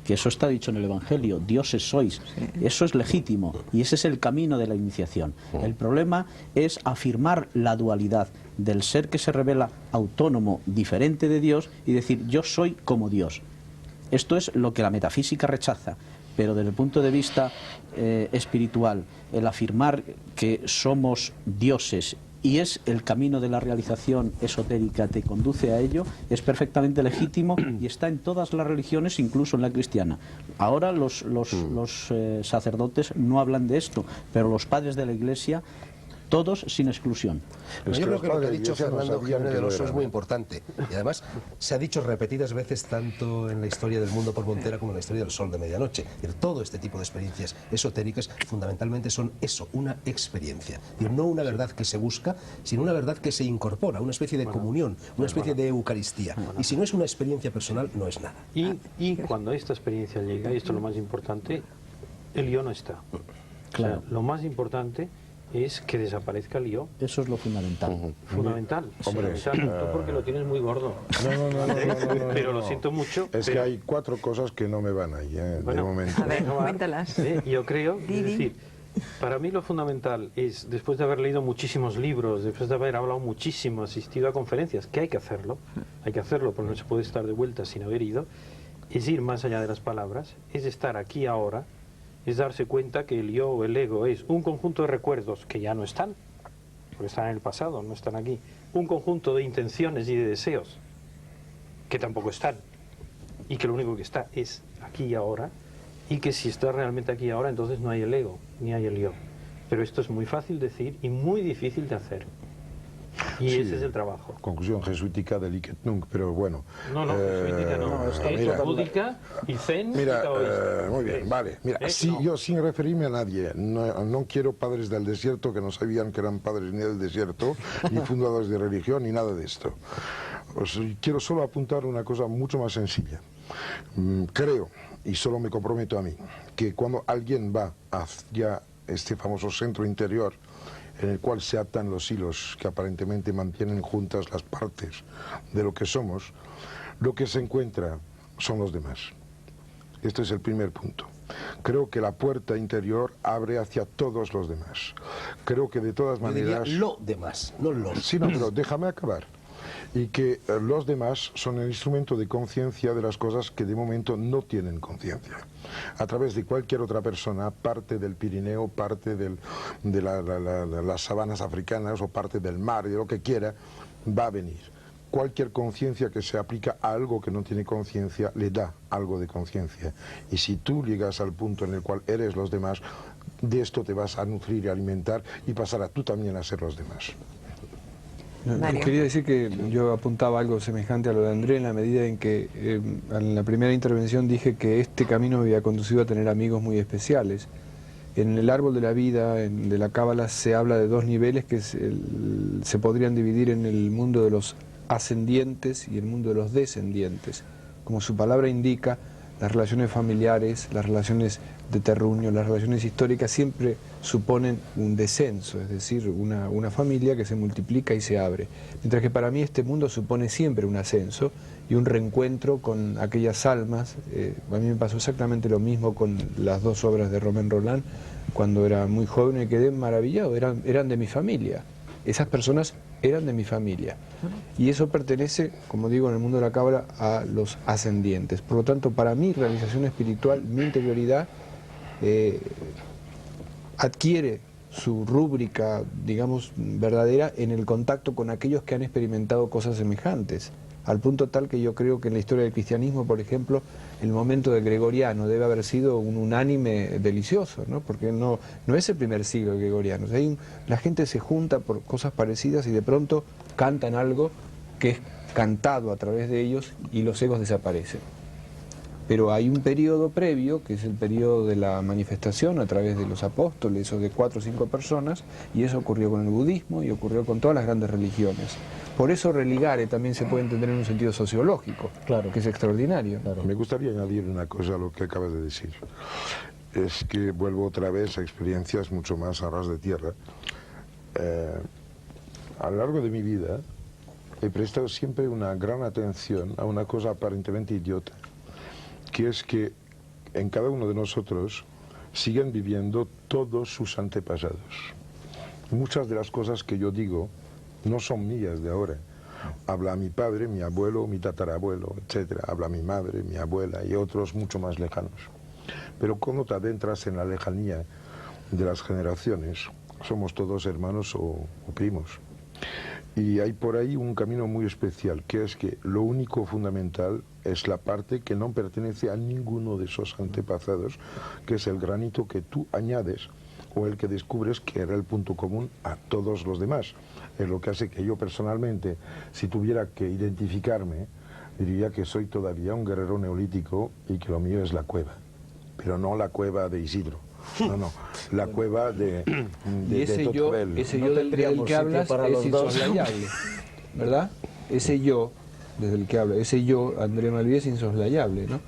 que eso está dicho en el Evangelio, dioses sois. Eso es legítimo y ese es el camino de la iniciación. El problema es afirmar la dualidad del ser que se revela autónomo, diferente de Dios, y decir yo soy como Dios. Esto es lo que la metafísica rechaza, pero desde el punto de vista espiritual, el afirmar que somos dioses y es el camino de la realización esotérica, te conduce a ello, es perfectamente legítimo y está en todas las religiones, incluso en la cristiana. Ahora los sacerdotes no hablan de esto, pero los padres de la Iglesia, todos sin exclusión. Yo creo que lo que ha dicho Fernando Jiménez del Oso es muy ¿no? importante. Y además se ha dicho repetidas veces tanto en la historia del mundo por Montera como en la historia del Sol de Medianoche. Todo este tipo de experiencias esotéricas fundamentalmente son eso, una experiencia. Y no una verdad que se busca, sino una verdad que se incorpora, una especie de comunión, una especie de Eucaristía. Y si no es una experiencia personal, no es nada. Y cuando esta experiencia llega, y esto es lo más importante, el yo no está. Claro. O sea, lo más importante es que desaparezca el yo. Eso es lo fundamental. Fundamental. Hombre, Fundamental. Tú porque lo tienes muy gordo. No, Pero lo siento mucho. Es que pero- hay 4 cosas que no me van ahí, de Bueno, momento. A ver, no va. cuéntalas. Yo creo, es Didi. decir, para mí lo fundamental es, después de haber leído muchísimos libros, después de haber hablado muchísimo, asistido a conferencias, que hay que hacerlo porque no se puede estar de vuelta sin haber ido, es ir más allá de las palabras, es estar aquí ahora, es darse cuenta que el yo o el ego es un conjunto de recuerdos que ya no están, porque están en el pasado, no están aquí, un conjunto de intenciones y de deseos que tampoco están, y que lo único que está es aquí y ahora, y que si está realmente aquí y ahora, entonces no hay el ego, ni hay el yo. Pero esto es muy fácil decir y muy difícil de hacer. Y Sí, ese es el trabajo. Conclusión jesuítica del Liket Nunc, pero bueno. No, jesuítica no, es mira, búdica y zen Mira, y taoísta. muy bien, vale. Mira, No. yo sin referirme a nadie, no quiero padres del desierto que no sabían que eran padres ni del desierto, ni fundadores de religión, ni nada de esto. Quiero solo apuntar una cosa mucho más sencilla. Creo, y solo me comprometo a mí, que cuando alguien va hacia este famoso centro interior, en el cual se atan los hilos que aparentemente mantienen juntas las partes de lo que somos, lo que se encuentra son los demás. Este es el primer punto. Creo que la puerta interior abre hacia todos los demás. Creo que de todas Yo diría maneras... lo demás, no los. Sí, no, pero déjame acabar. Y que los demás son el instrumento de conciencia de las cosas que de momento no tienen conciencia. A través de cualquier otra persona, parte del Pirineo, parte de las sabanas africanas o parte del mar, de lo que quiera, va a venir. Cualquier conciencia que se aplica a algo que no tiene conciencia le da algo de conciencia. Y si tú llegas al punto en el cual eres los demás, de esto te vas a nutrir y alimentar y pasará tú también a ser los demás. Mario. Quería decir que yo apuntaba algo semejante a lo de André en la medida en que en la primera intervención dije que este camino me había conducido a tener amigos muy especiales. En el árbol de la vida, de la Cábala, se habla de 2 niveles que se podrían dividir en el mundo de los ascendientes y el mundo de los descendientes. Como su palabra indica, las relaciones familiares, las relaciones de terruño, las relaciones históricas siempre suponen un descenso, es decir, una familia que se multiplica y se abre. Mientras que para mí este mundo supone siempre un ascenso y un reencuentro con aquellas almas. A mí me pasó exactamente lo mismo con las 2 obras de Romain Rolland. Cuando era muy joven me quedé maravillado, eran de mi familia. Esas personas eran de mi familia. Y eso pertenece, como digo, en el mundo de la Cábala, a los ascendientes. Por lo tanto, para mi realización espiritual, mi interioridad adquiere su rúbrica, digamos, verdadera en el contacto con aquellos que han experimentado cosas semejantes. Al punto tal que yo creo que en la historia del cristianismo, por ejemplo, el momento de Gregoriano debe haber sido un unánime delicioso, ¿no? Porque no es el primer siglo de Gregoriano. O sea, la gente se junta por cosas parecidas y de pronto cantan algo que es cantado a través de ellos y los egos desaparecen. Pero hay un periodo previo, que es el periodo de la manifestación a través de los apóstoles o de 4 o 5 personas, y eso ocurrió con el budismo y ocurrió con todas las grandes religiones. Por eso religare también se puede entender en un sentido sociológico, Claro. que es extraordinario. Claro. Me gustaría añadir una cosa a lo que acabas de decir. Es que vuelvo otra vez a experiencias mucho más a ras de tierra. A lo largo de mi vida he prestado siempre una gran atención a una cosa aparentemente idiota, que es que en cada uno de nosotros siguen viviendo todos sus antepasados. Muchas de las cosas que yo digo no son mías de ahora. Habla mi padre, mi abuelo, mi tatarabuelo, etc. Habla mi madre, mi abuela y otros mucho más lejanos. Pero cuando te adentras en la lejanía de las generaciones, somos todos hermanos o primos. Y hay por ahí un camino muy especial, que es que lo único fundamental es la parte que no pertenece a ninguno de esos antepasados, que es el granito que tú añades o el que descubres que era el punto común a todos los demás. Es lo que hace que yo personalmente, si tuviera que identificarme, diría que soy todavía un guerrero neolítico y que lo mío es la cueva, pero no la cueva de Isidro. No, la cueva de Tocqueville. Ese yo del que hablas es insoslayable, ¿verdad? Ese yo, desde el que habla, ese yo, André Malví, es insoslayable, ¿no?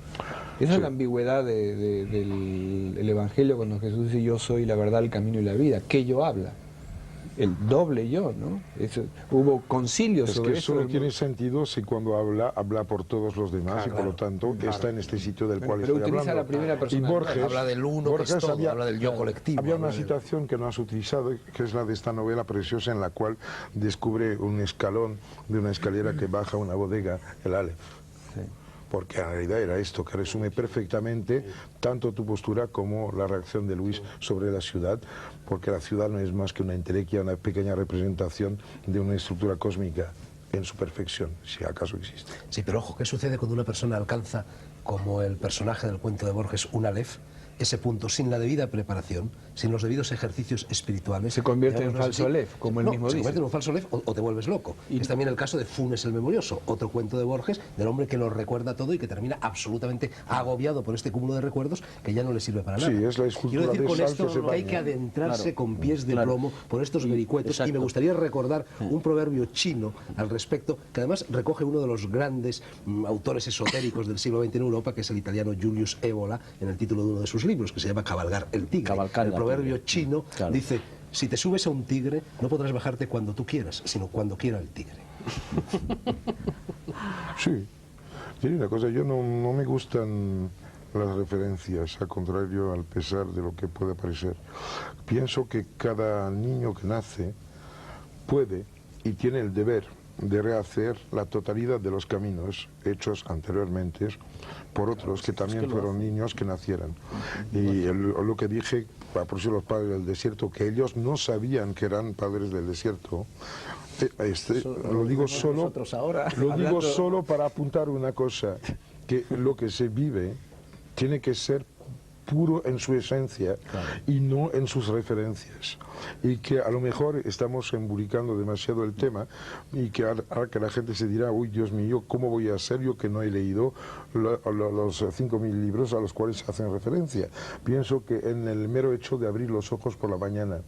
Esa es la ambigüedad del Evangelio cuando Jesús dice yo soy la verdad, el camino y la vida. ¿Qué yo habla? El doble yo, ¿no? Hubo concilios sobre eso. Es que solo tiene sentido si cuando habla por todos los demás, y por lo tanto está en este sitio del cual estoy hablando. Utiliza la primera persona. Y Borges, habla del uno, que es todo, habla del yo colectivo. Había una citación que no has utilizado, que es la de esta novela preciosa en la cual descubre un escalón de una escalera que baja a una bodega, el Aleph. Sí. Porque en realidad era esto, que resume perfectamente tanto tu postura como la reacción de Luis sobre la ciudad, porque la ciudad no es más que una entelequia, una pequeña representación de una estructura cósmica en su perfección, si acaso existe. Sí, pero ojo, ¿qué sucede cuando una persona alcanza, como el personaje del cuento de Borges, un Aleph? Ese punto, sin la debida preparación, sin los debidos ejercicios espirituales... Se convierte en falso Aleph, como él mismo dice. Se convierte en un falso Aleph o te vuelves loco. Y es también el caso de Funes el Memorioso, otro cuento de Borges, del hombre que lo recuerda todo y que termina absolutamente agobiado por este cúmulo de recuerdos que ya no le sirve para nada. Sí, es la escultura. Quiero decir con de esto que hay que adentrarse con pies de plomo por estos vericuetos. Exacto. Y me gustaría recordar un proverbio chino al respecto, que además recoge uno de los grandes autores esotéricos del siglo XX en Europa, que es el italiano Julius Evola, en el título de uno de sus libros, que se llama Cabalgar el tigre. El proverbio chino dice: si te subes a un tigre, no podrás bajarte cuando tú quieras, sino cuando quiera el tigre. Sí, tiene una cosa, yo no me gustan las referencias, al contrario, al pesar de lo que puede parecer. Pienso que cada niño que nace puede y tiene el deber de rehacer la totalidad de los caminos hechos anteriormente por otros que también fueron niños que nacieran. Y lo que dije, por si los padres del desierto, que ellos no sabían que eran padres del desierto, lo digo solo para apuntar una cosa, que lo que se vive tiene que ser puro en su esencia y no en sus referencias, y que a lo mejor estamos emburicando demasiado el tema y que hará que la gente se dirá: uy, Dios mío, ¿cómo voy a ser yo que no he leído los 5.000 libros a los cuales se hacen referencia? Pienso que en el mero hecho de abrir los ojos por la mañana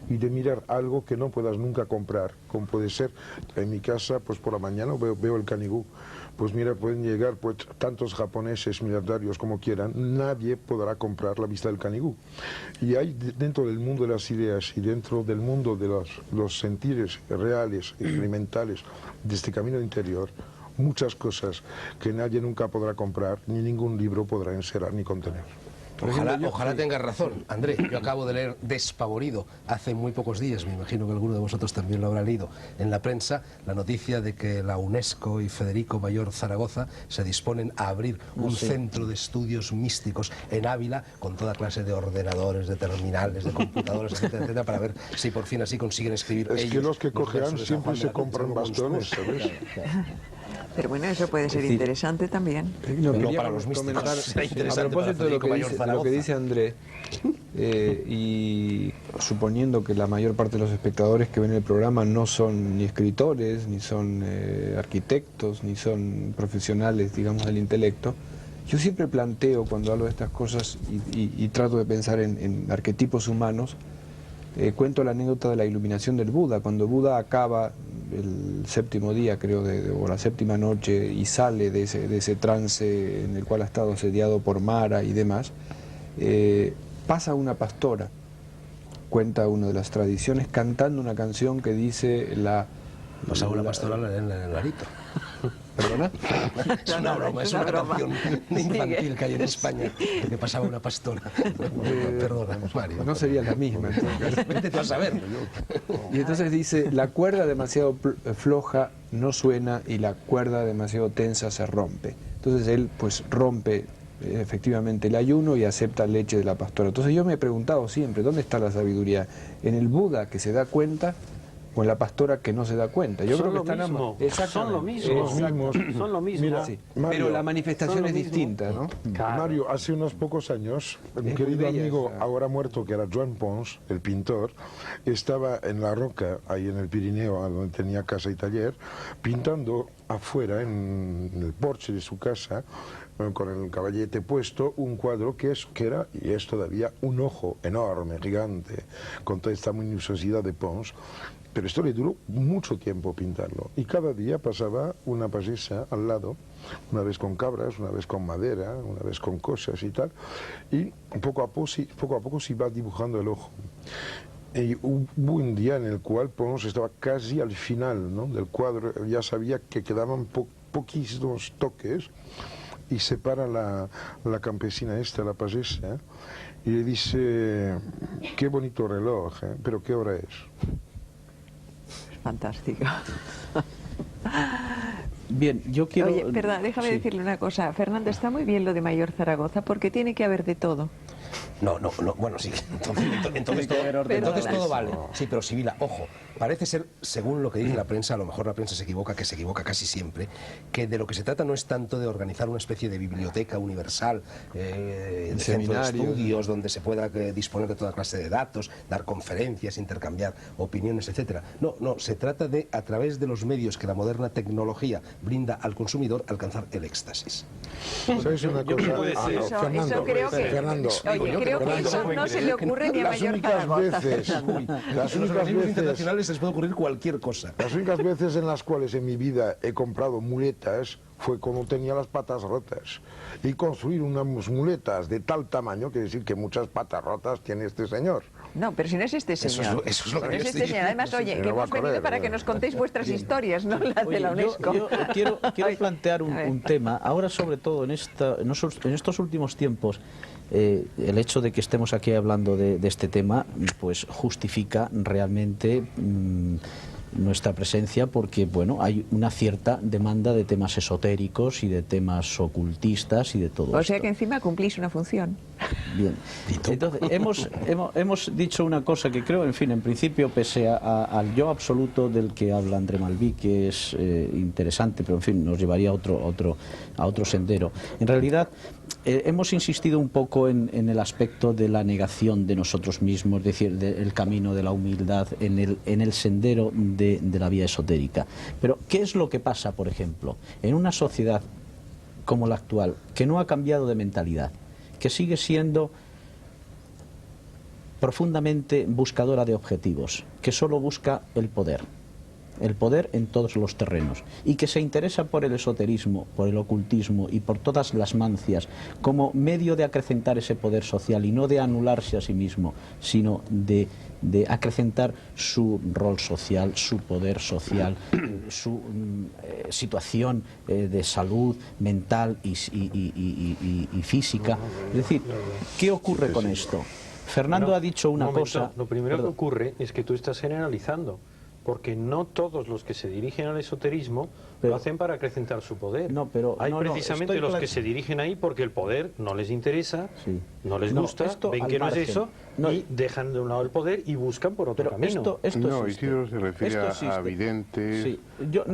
y de mirar algo que no puedas nunca comprar, como puede ser en mi casa, pues por la mañana veo el Canigú. Pues mira, pueden llegar pues tantos japoneses miliardarios como quieran, nadie podrá comprar la vista del Canigú. Y hay dentro del mundo de las ideas y dentro del mundo de los sentires reales, experimentales, de este camino interior, muchas cosas que nadie nunca podrá comprar, ni ningún libro podrá encerrar ni contener. Ojalá tengas razón, André. Yo acabo de leer despavorido hace muy pocos días, me imagino que alguno de vosotros también lo habrá leído, en la prensa, la noticia de que la UNESCO y Federico Mayor Zaragoza se disponen a abrir un centro de estudios místicos en Ávila con toda clase de ordenadores, de terminales, de computadores, etcétera, etcétera, para ver si por fin así consiguen escribir es ellos. Que los que cojean siempre se compran bastones, ¿sabes? Pero bueno, eso puede ser interesante también. No para los místicos. A propósito de lo que dice André, y suponiendo que la mayor parte de los espectadores que ven el programa no son ni escritores, ni son arquitectos, ni son profesionales, digamos, del intelecto, yo siempre planteo, cuando hablo de estas cosas y trato de pensar en arquetipos humanos, cuento la anécdota de la iluminación del Buda. Cuando Buda acaba el séptimo día, creo, o la séptima noche, y sale de ese trance en el cual ha estado asediado por Mara y demás, pasa una pastora, cuenta una de las tradiciones, cantando una canción que dice Pasa una pastora en el arito. ¿Perdona? Es una broma, es una broma. canción infantil que hay en España, de que pasaba una pastora. Perdona, Mario. No sería la misma. Entonces. Vete tú a saber. Y entonces dice, la cuerda demasiado floja no suena y la cuerda demasiado tensa se rompe. Entonces él pues rompe efectivamente el ayuno y acepta leche de la pastora. Entonces yo me he preguntado siempre, ¿dónde está la sabiduría? ¿En el Buda que se da cuenta o en la pastora que no se da cuenta? Yo creo que están ambos. Son lo mismo. Son lo mismo. Mira, Sí. Mario, Pero la manifestación son lo es mismo. distinta, ¿no? Claro. Mario, hace unos pocos años, mi Es querido muy bella amigo, esa. ahora muerto, que era Joan Pons, el pintor, estaba en La Roca, ahí en el Pirineo, donde tenía casa y taller, pintando afuera, en el porche de su casa, con el caballete puesto, un cuadro que era y es todavía un ojo enorme, gigante, con toda esta minuciosidad de Pons. Pero esto le duró mucho tiempo pintarlo. Y cada día pasaba una payesa al lado, una vez con cabras, una vez con madera, una vez con cosas y tal. Y poco a poco se iba dibujando el ojo. Y hubo un día en el cual Pons estaba casi al final, ¿no?, del cuadro, ya sabía que quedaban poquísimos toques, y se para la campesina esta, la payesa, y le dice, qué bonito reloj, ¿eh? Pero ¿qué hora es? Fantástico. Bien, yo quiero... Oye, perdón, déjame sí. decirle una cosa. Fernando, está muy bien lo de Mayor Zaragoza porque tiene que haber de todo. No, bueno, sí. Entonces todo vale. Sí, pero Sibila, ojo, parece ser, según lo que dice la prensa, a lo mejor la prensa se equivoca, que se equivoca casi siempre, que de lo que se trata no es tanto de organizar una especie de biblioteca universal, de centro de estudios donde se pueda disponer de toda clase de datos, dar conferencias, intercambiar opiniones, etcétera. No, se trata de, a través de los medios que la moderna tecnología brinda al consumidor, alcanzar el éxtasis. ¿Sabes una cosa? Eso creo que... Fernando, Oye, creo que eso no se le ocurre ni a las Mayor únicas Zaragoza. veces, las En los únicas organismos veces, internacionales se les puede ocurrir cualquier cosa. las únicas veces en las cuales en mi vida he comprado muletas fue cuando tenía las patas rotas. Y construir unas muletas de tal tamaño quiere decir que muchas patas rotas tiene este señor. No, pero si no es este señor. Eso es lo que No es yo este estoy señor. Además, oye, Sí, que no va hemos a correr, venido para que ¿no? nos contéis vuestras historias, no las de Oye, la UNESCO. yo quiero plantear a ver. un tema, ahora sobre todo en estos últimos tiempos, el hecho de que estemos aquí hablando de este tema, pues justifica realmente nuestra presencia, porque bueno, hay una cierta demanda de temas esotéricos y de temas ocultistas y de todo O esto. sea que encima cumplís una función. Bien. Entonces, hemos dicho una cosa que creo, en fin, en principio, pese al yo absoluto del que habla André Malví, que es interesante, pero en fin, nos llevaría a otro sendero. En realidad, hemos insistido un poco en el aspecto de la negación de nosotros mismos, es decir, del camino de la humildad en el sendero de la vía esotérica. Pero, ¿qué es lo que pasa, por ejemplo, en una sociedad como la actual, que no ha cambiado de mentalidad, que sigue siendo profundamente buscadora de objetivos, que solo busca el poder en todos los terrenos, y que se interesa por el esoterismo, por el ocultismo y por todas las mancias como medio de acrecentar ese poder social y no de anularse a sí mismo, sino de acrecentar su rol social, su poder social, su situación de salud mental y física. Es decir, ¿qué ocurre con esto? Fernando ha dicho una cosa... Lo primero Perdón. que ocurre es que tú estás generalizando, porque no todos los que se dirigen al esoterismo Pero- lo hacen para acrecentar su poder. No, pero- hay no, precisamente estoy los clar- que se dirigen ahí porque el poder no les interesa, Sí. no les No, gusta, esto ven al que no margen. es eso No, y dejan de un lado el poder y buscan por otro Pero camino. esto No, existe. Isidro se refiere Esto a existe. videntes, Sí,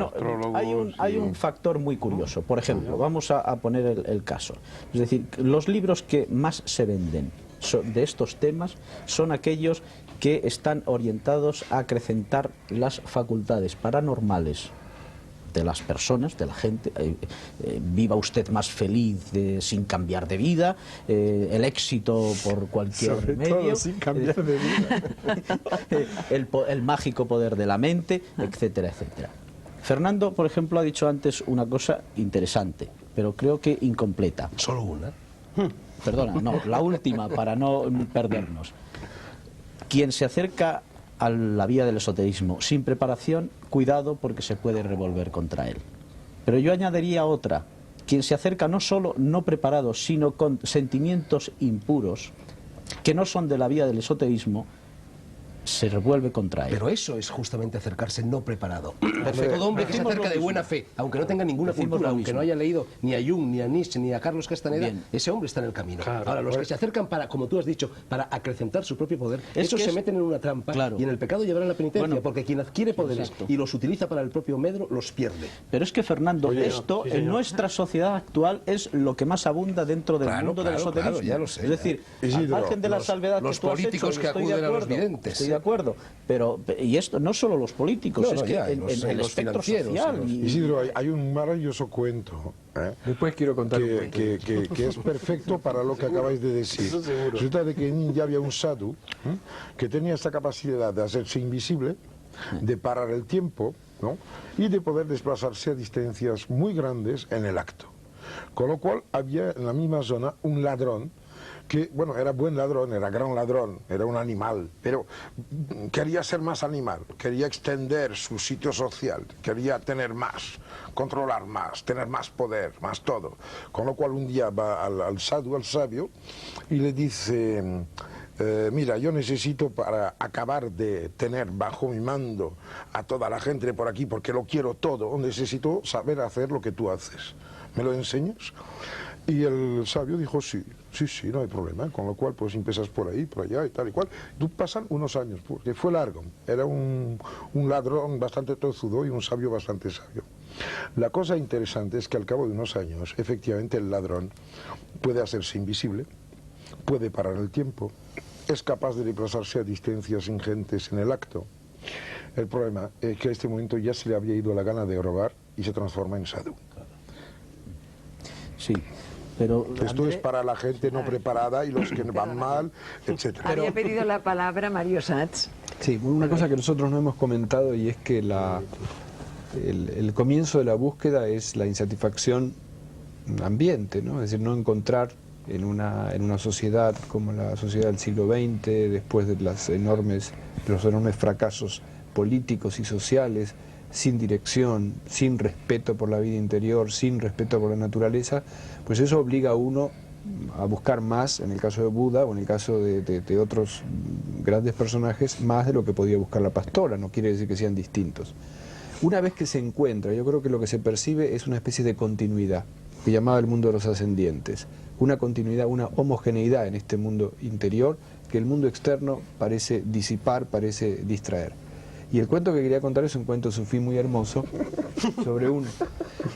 astrólogos hay y- un factor muy curioso. Por ejemplo, vamos a poner el caso. Es decir, los libros que más se venden de estos temas son aquellos que están orientados a acrecentar las facultades paranormales de las personas, de la gente. Viva usted más feliz sin cambiar de vida, el éxito por cualquier Sobre medio, todo sin cambiar de vida. el mágico poder de la mente, etcétera, etcétera. Fernando, por ejemplo, ha dicho antes una cosa interesante, pero creo que incompleta. Solo una. Perdona, no, la última, para no perdernos. Quien se acerca a la vía del esoterismo sin preparación, cuidado porque se puede revolver contra él. Pero yo añadiría otra. Quien se acerca no solo no preparado, sino con sentimientos impuros, que no son de la vía del esoterismo, se revuelve contra él. Pero eso es justamente acercarse no preparado. Todo hombre que se acerca de buena fe, aunque no tenga ninguna cultura, aunque no haya leído ni a Jung, ni a Nietzsche, ni a Carlos Castaneda, ese hombre está en el camino. Claro. Ahora, los que se acercan para, como tú has dicho, para acrecentar su propio poder, esos se meten en una trampa y en el pecado llevarán la penitencia, porque quien adquiere poderes y los utiliza para el propio medro, los pierde. Pero es que, Fernando, esto en nuestra sociedad actual es lo que más abunda dentro del mundo del esoterismo. Ya lo sé, es decir, al margen de la salvedad los que tú has políticos hecho, que acuden a los videntes. Estoy de acuerdo, pero y esto no solo los políticos, es que en el espectro social. Isidro, hay un maravilloso cuento Después quiero contar un cuento. que es perfecto para lo que acabáis de decir. Resulta de que en India había un sadhu que tenía esta capacidad de hacerse invisible, de parar el tiempo, ¿no?, y de poder desplazarse a distancias muy grandes en el acto. Con lo cual había en la misma zona un ladrón que, bueno, era buen ladrón, era gran ladrón, era un animal, pero quería ser más animal, quería extender su sitio social, quería tener más, controlar más, tener más poder, más todo. Con lo cual un día va al sadhu, al sabio, y le dice, mira, yo necesito para acabar de tener bajo mi mando a toda la gente de por aquí, porque lo quiero todo, necesito saber hacer lo que tú haces. ¿Me lo enseñas? Y el sabio dijo, sí, no hay problema. Con lo cual, pues empiezas por ahí, por allá y tal y cual. Tú pasan unos años, porque fue largo. Era un ladrón bastante tozudo y un sabio bastante sabio. La cosa interesante es que al cabo de unos años, efectivamente, el ladrón puede hacerse invisible, puede parar el tiempo, es capaz de desplazarse a distancias ingentes en el acto. El problema es que a este momento ya se le había ido la gana de robar y se transforma en sadhu. Sí, pero esto es para la gente no preparada y los que van mal, etc. Había pedido la palabra Mario Sachs. Sí, una cosa que nosotros no hemos comentado, y es que el comienzo de la búsqueda es la insatisfacción ambiente, ¿no? Es decir, no encontrar en una sociedad como la sociedad del siglo XX, después de los enormes fracasos políticos y sociales, sin dirección, sin respeto por la vida interior, sin respeto por la naturaleza, pues eso obliga a uno a buscar más, en el caso de Buda o en el caso de otros grandes personajes, más de lo que podía buscar la pastora. No quiere decir que sean distintos. Una vez que se encuentra, yo creo que lo que se percibe es una especie de continuidad, que llamaba el mundo de los ascendientes, una continuidad, una homogeneidad en este mundo interior que el mundo externo parece disipar, parece distraer. Y el cuento que quería contar es un cuento sufí muy hermoso sobre un...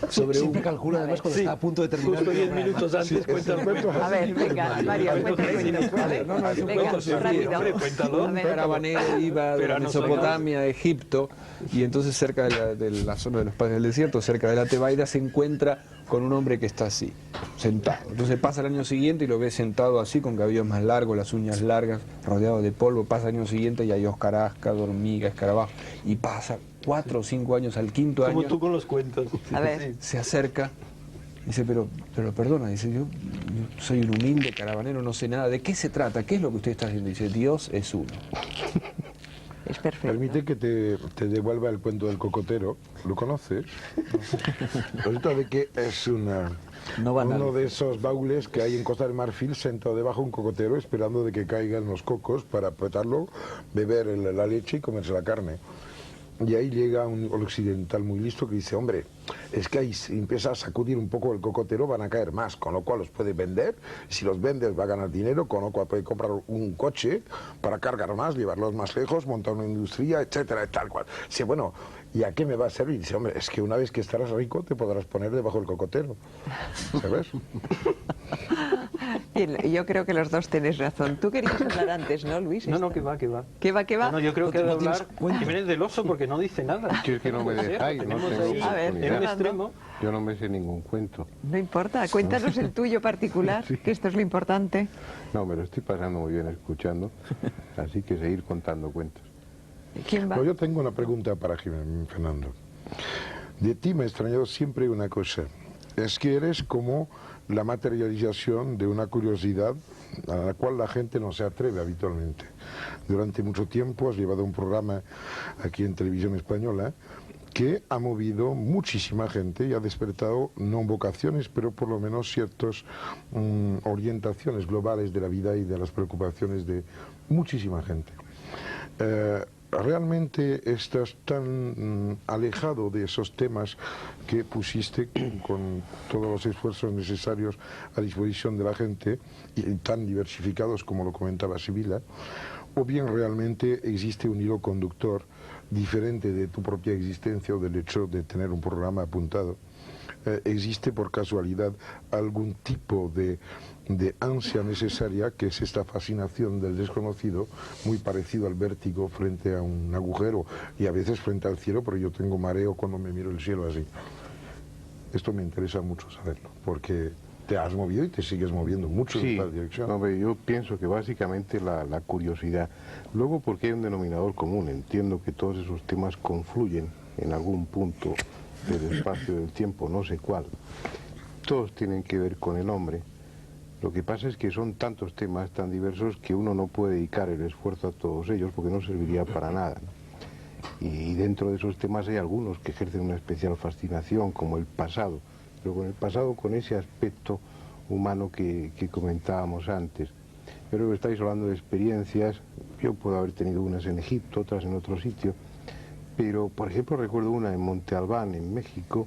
Siempre calcula además cuando está a punto de terminar. Justo 10 minutos antes cuenta el cuento. A ver, venga, Mario, cuéntalo. No, es un cuento Cuéntalo. Un caravanero iba de la Mesopotamia a Egipto, y entonces cerca de la zona de los padres del desierto, cerca de la Tebaida, se encuentra con un hombre que está así, sentado. Entonces pasa el año siguiente y lo ve sentado así, con cabellos más largos, las uñas largas, rodeado de polvo. Pasa el año siguiente y hay hojarasca, hormiga, escarabajo. Y pasa 4 o 5 años, al quinto año... Como tú con los cuentos. A ver. Se acerca, dice, pero perdona, dice, yo soy un humilde caravanero, no sé nada. ¿De qué se trata? ¿Qué es lo que usted está haciendo? Dice, Dios es uno. Es perfecto. Permite que te devuelva el cuento del cocotero. ¿Lo conoces? Resulta de que es uno de esos baúles que hay en Costa de Marfil, sentado debajo de un cocotero esperando de que caigan los cocos para apretarlo, beber la leche y comerse la carne. Y ahí llega un occidental muy listo que dice, hombre, es que ahí si empieza a sacudir un poco el cocotero van a caer más, con lo cual los puede vender, si los vendes va a ganar dinero, con lo cual puede comprar un coche para cargar más, llevarlos más lejos, montar una industria, etcétera, tal cual. Dice, bueno, ¿y a qué me va a servir? Dice, hombre, es que una vez que estarás rico te podrás poner debajo del cocotero, ¿sabes? Yo creo que los dos tenéis razón. Tú querías hablar antes, ¿no, Luis? No, que va. ¿Qué va? No, yo creo que debe hablar Jiménez del Oso porque no dice nada. Que es que no me dejáis, no tengo A ver, oportunidad. En un extremo. Yo no me sé ningún cuento. No importa, cuéntanos el tuyo particular, que esto es lo importante. No, me lo estoy pasando muy bien escuchando, así que seguir contando cuentos. ¿Quién va? No, yo tengo una pregunta para Fernando. De ti me ha extrañado siempre una cosa, es que eres como la materialización de una curiosidad a la cual la gente no se atreve habitualmente. Durante mucho tiempo has llevado un programa aquí en Televisión Española que ha movido muchísima gente y ha despertado no vocaciones, pero por lo menos ciertas orientaciones globales de la vida y de las preocupaciones de muchísima gente. Realmente estás tan alejado de esos temas que pusiste con todos los esfuerzos necesarios a disposición de la gente y tan diversificados como lo comentaba Sibila, o bien realmente existe un hilo conductor diferente de tu propia existencia o del hecho de tener un programa apuntado. Existe por casualidad algún tipo de ansia necesaria, que es esta fascinación del desconocido, muy parecido al vértigo frente a un agujero y a veces frente al cielo, pero yo tengo mareo cuando me miro el cielo así. Esto me interesa mucho saberlo, porque te has movido y te sigues moviendo mucho en esta dirección. Hombre, yo pienso que básicamente la curiosidad. Luego, porque hay un denominador común, entiendo que todos esos temas confluyen en algún punto del espacio del tiempo, no sé cuál. Todos tienen que ver con el hombre. Lo que pasa es que son tantos temas tan diversos que uno no puede dedicar el esfuerzo a todos ellos porque no serviría para nada, ¿no? Y dentro de esos temas hay algunos que ejercen una especial fascinación, como el pasado, pero con el pasado, con ese aspecto humano que comentábamos antes. Pero estáis hablando de experiencias, yo puedo haber tenido unas en Egipto, otras en otro sitio, pero por ejemplo recuerdo una en Monte Albán, en México,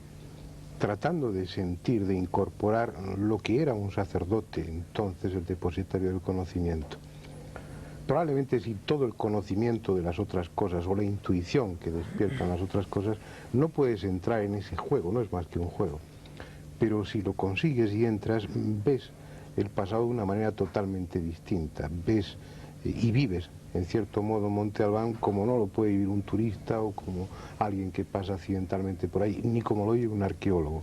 tratando de sentir, de incorporar lo que era un sacerdote, entonces el depositario del conocimiento. Probablemente si todo el conocimiento de las otras cosas o la intuición que despiertan las otras cosas, no puedes entrar en ese juego, no es más que un juego. Pero si lo consigues y entras, ves el pasado de una manera totalmente distinta, ves y vives, en cierto modo, Monte Albán como no lo puede vivir un turista o como alguien que pasa accidentalmente por ahí, ni como lo vive un arqueólogo.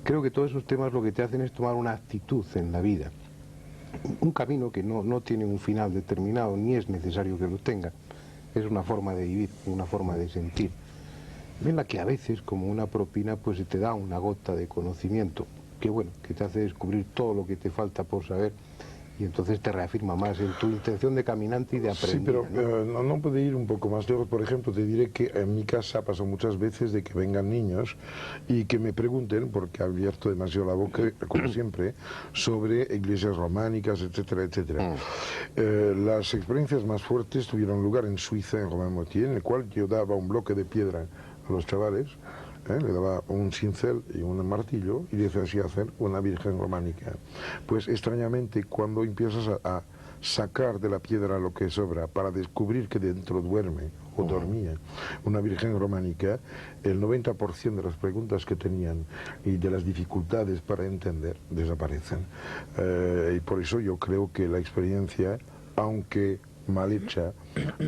Creo que todos esos temas lo que te hacen es tomar una actitud en la vida, un camino que no tiene un final determinado, ni es necesario que lo tenga, es una forma de vivir, una forma de sentir, en la que a veces, como una propina, pues se te da una gota de conocimiento, que bueno, que te hace descubrir todo lo que te falta por saber, y entonces te reafirma más en tu intención de caminante y de aprender. Sí, pero no puede ir un poco más lejos. Por ejemplo, te diré que en mi casa pasó muchas veces de que vengan niños y que me pregunten, porque ha abierto demasiado la boca, como siempre, sobre iglesias románicas, etcétera, etcétera. Las experiencias más fuertes tuvieron lugar en Suiza, en Romain-Mortier, en el cual yo daba un bloque de piedra a los chavales, le daba un cincel y un martillo y les hacía hacer una virgen románica. Pues extrañamente, cuando empiezas a sacar de la piedra lo que sobra para descubrir que dentro duerme o dormía una virgen románica, el 90% de las preguntas que tenían y de las dificultades para entender desaparecen. Y por eso yo creo que la experiencia, aunque mal hecha,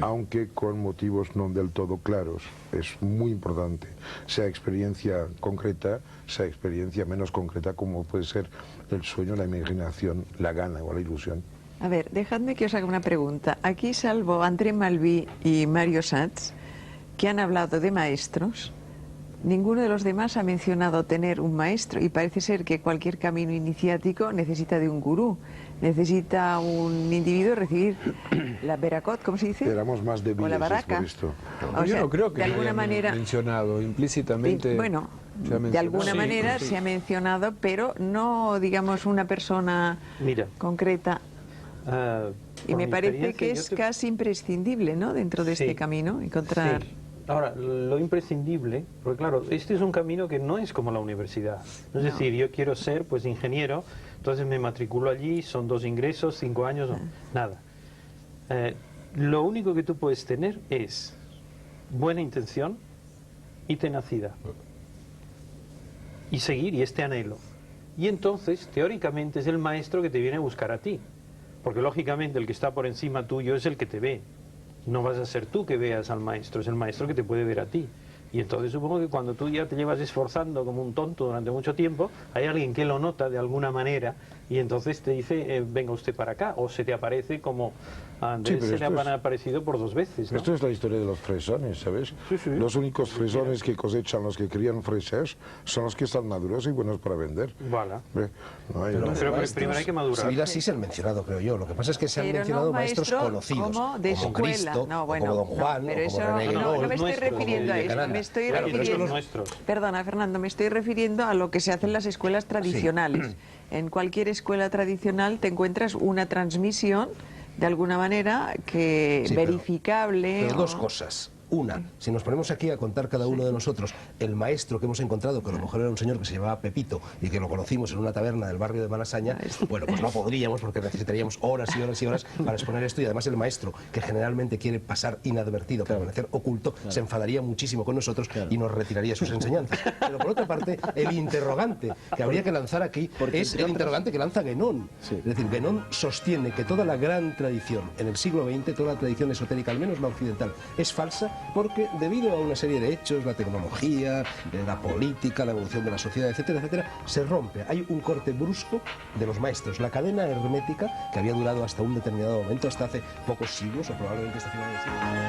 aunque con motivos no del todo claros, es muy importante, sea experiencia concreta, sea experiencia menos concreta, como puede ser el sueño, la imaginación, la gana o la ilusión. A ver, dejadme que os haga una pregunta. Aquí, salvo André Malví y Mario Sanz, que han hablado de maestros, ninguno de los demás ha mencionado tener un maestro, y parece ser que cualquier camino iniciático necesita de un gurú, necesita un individuo recibir la veracot, ¿cómo se dice? Éramos más débiles o la baraca. por esto. O Yo sea, no creo que de alguna manera mencionado implícitamente. bueno, se ha de alguna mencionado. manera Sí. se ha mencionado, pero no, digamos, una persona Mira, concreta. Y por me mi parece experiencia, que yo es te- casi imprescindible, ¿no?, dentro de Sí. este camino, encontrar... Sí. Ahora, lo imprescindible, porque claro, este es un camino que no es como la universidad. Es decir, yo quiero ser pues ingeniero, entonces me matriculo allí, son 2 ingresos, 5 años, no, nada. Lo único que tú puedes tener es buena intención y tenacidad. Y seguir, y este anhelo. Y entonces, teóricamente, es el maestro que te viene a buscar a ti. Porque lógicamente el que está por encima tuyo es el que te ve. No vas a ser tú que veas al maestro, es el maestro que te puede ver a ti. Y entonces supongo que cuando tú ya te llevas esforzando como un tonto durante mucho tiempo, hay alguien que lo nota de alguna manera y entonces te dice, venga usted para acá, o se te aparece como a Andrés Sí, pero se le esto han aparecido por 2 veces, ¿no? Esto es la historia de los fresones, ¿sabes? Sí, sí. Los únicos fresones que cosechan los que crían fresas son los que están maduros y buenos para vender. Vale. No hay- Pero primero hay que madurar. Civil sí se han mencionado, creo yo. Lo que pasa es que se han Pero mencionado no maestros maestro conocidos, como de como escuela. Cristo, No, o bueno, como Don Juan, no, pero o como eso René no, Guénon, no me estoy nuestros, refiriendo a de eso. Canadá. Me estoy Claro, pero refiriendo. son nuestros. Perdona, Fernando, me estoy refiriendo a lo que se hace en las escuelas tradicionales. En cualquier escuela tradicional te encuentras una transmisión de alguna manera que Sí, pero- verificable. Pero dos o- cosas. Una, si nos ponemos aquí a contar cada uno de nosotros el maestro que hemos encontrado, que a lo mejor era un señor que se llamaba Pepito y que lo conocimos en una taberna del barrio de Malasaña, bueno, pues no podríamos porque necesitaríamos horas y horas y horas para exponer esto, y además el maestro, que generalmente quiere pasar inadvertido, permanecer oculto, se enfadaría muchísimo con nosotros y nos retiraría sus enseñanzas. Pero por otra parte, el interrogante que habría que lanzar aquí es el interrogante que lanza Guénon. Es decir, Guénon sostiene que toda la gran tradición en el siglo XX, toda la tradición esotérica, al menos la occidental, es falsa porque debido a una serie de hechos, la tecnología, la política, la evolución de la sociedad, etcétera, etcétera, se rompe. Hay un corte brusco de los maestros. La cadena hermética, que había durado hasta un determinado momento, hasta hace pocos siglos, o probablemente hasta finales del siglo.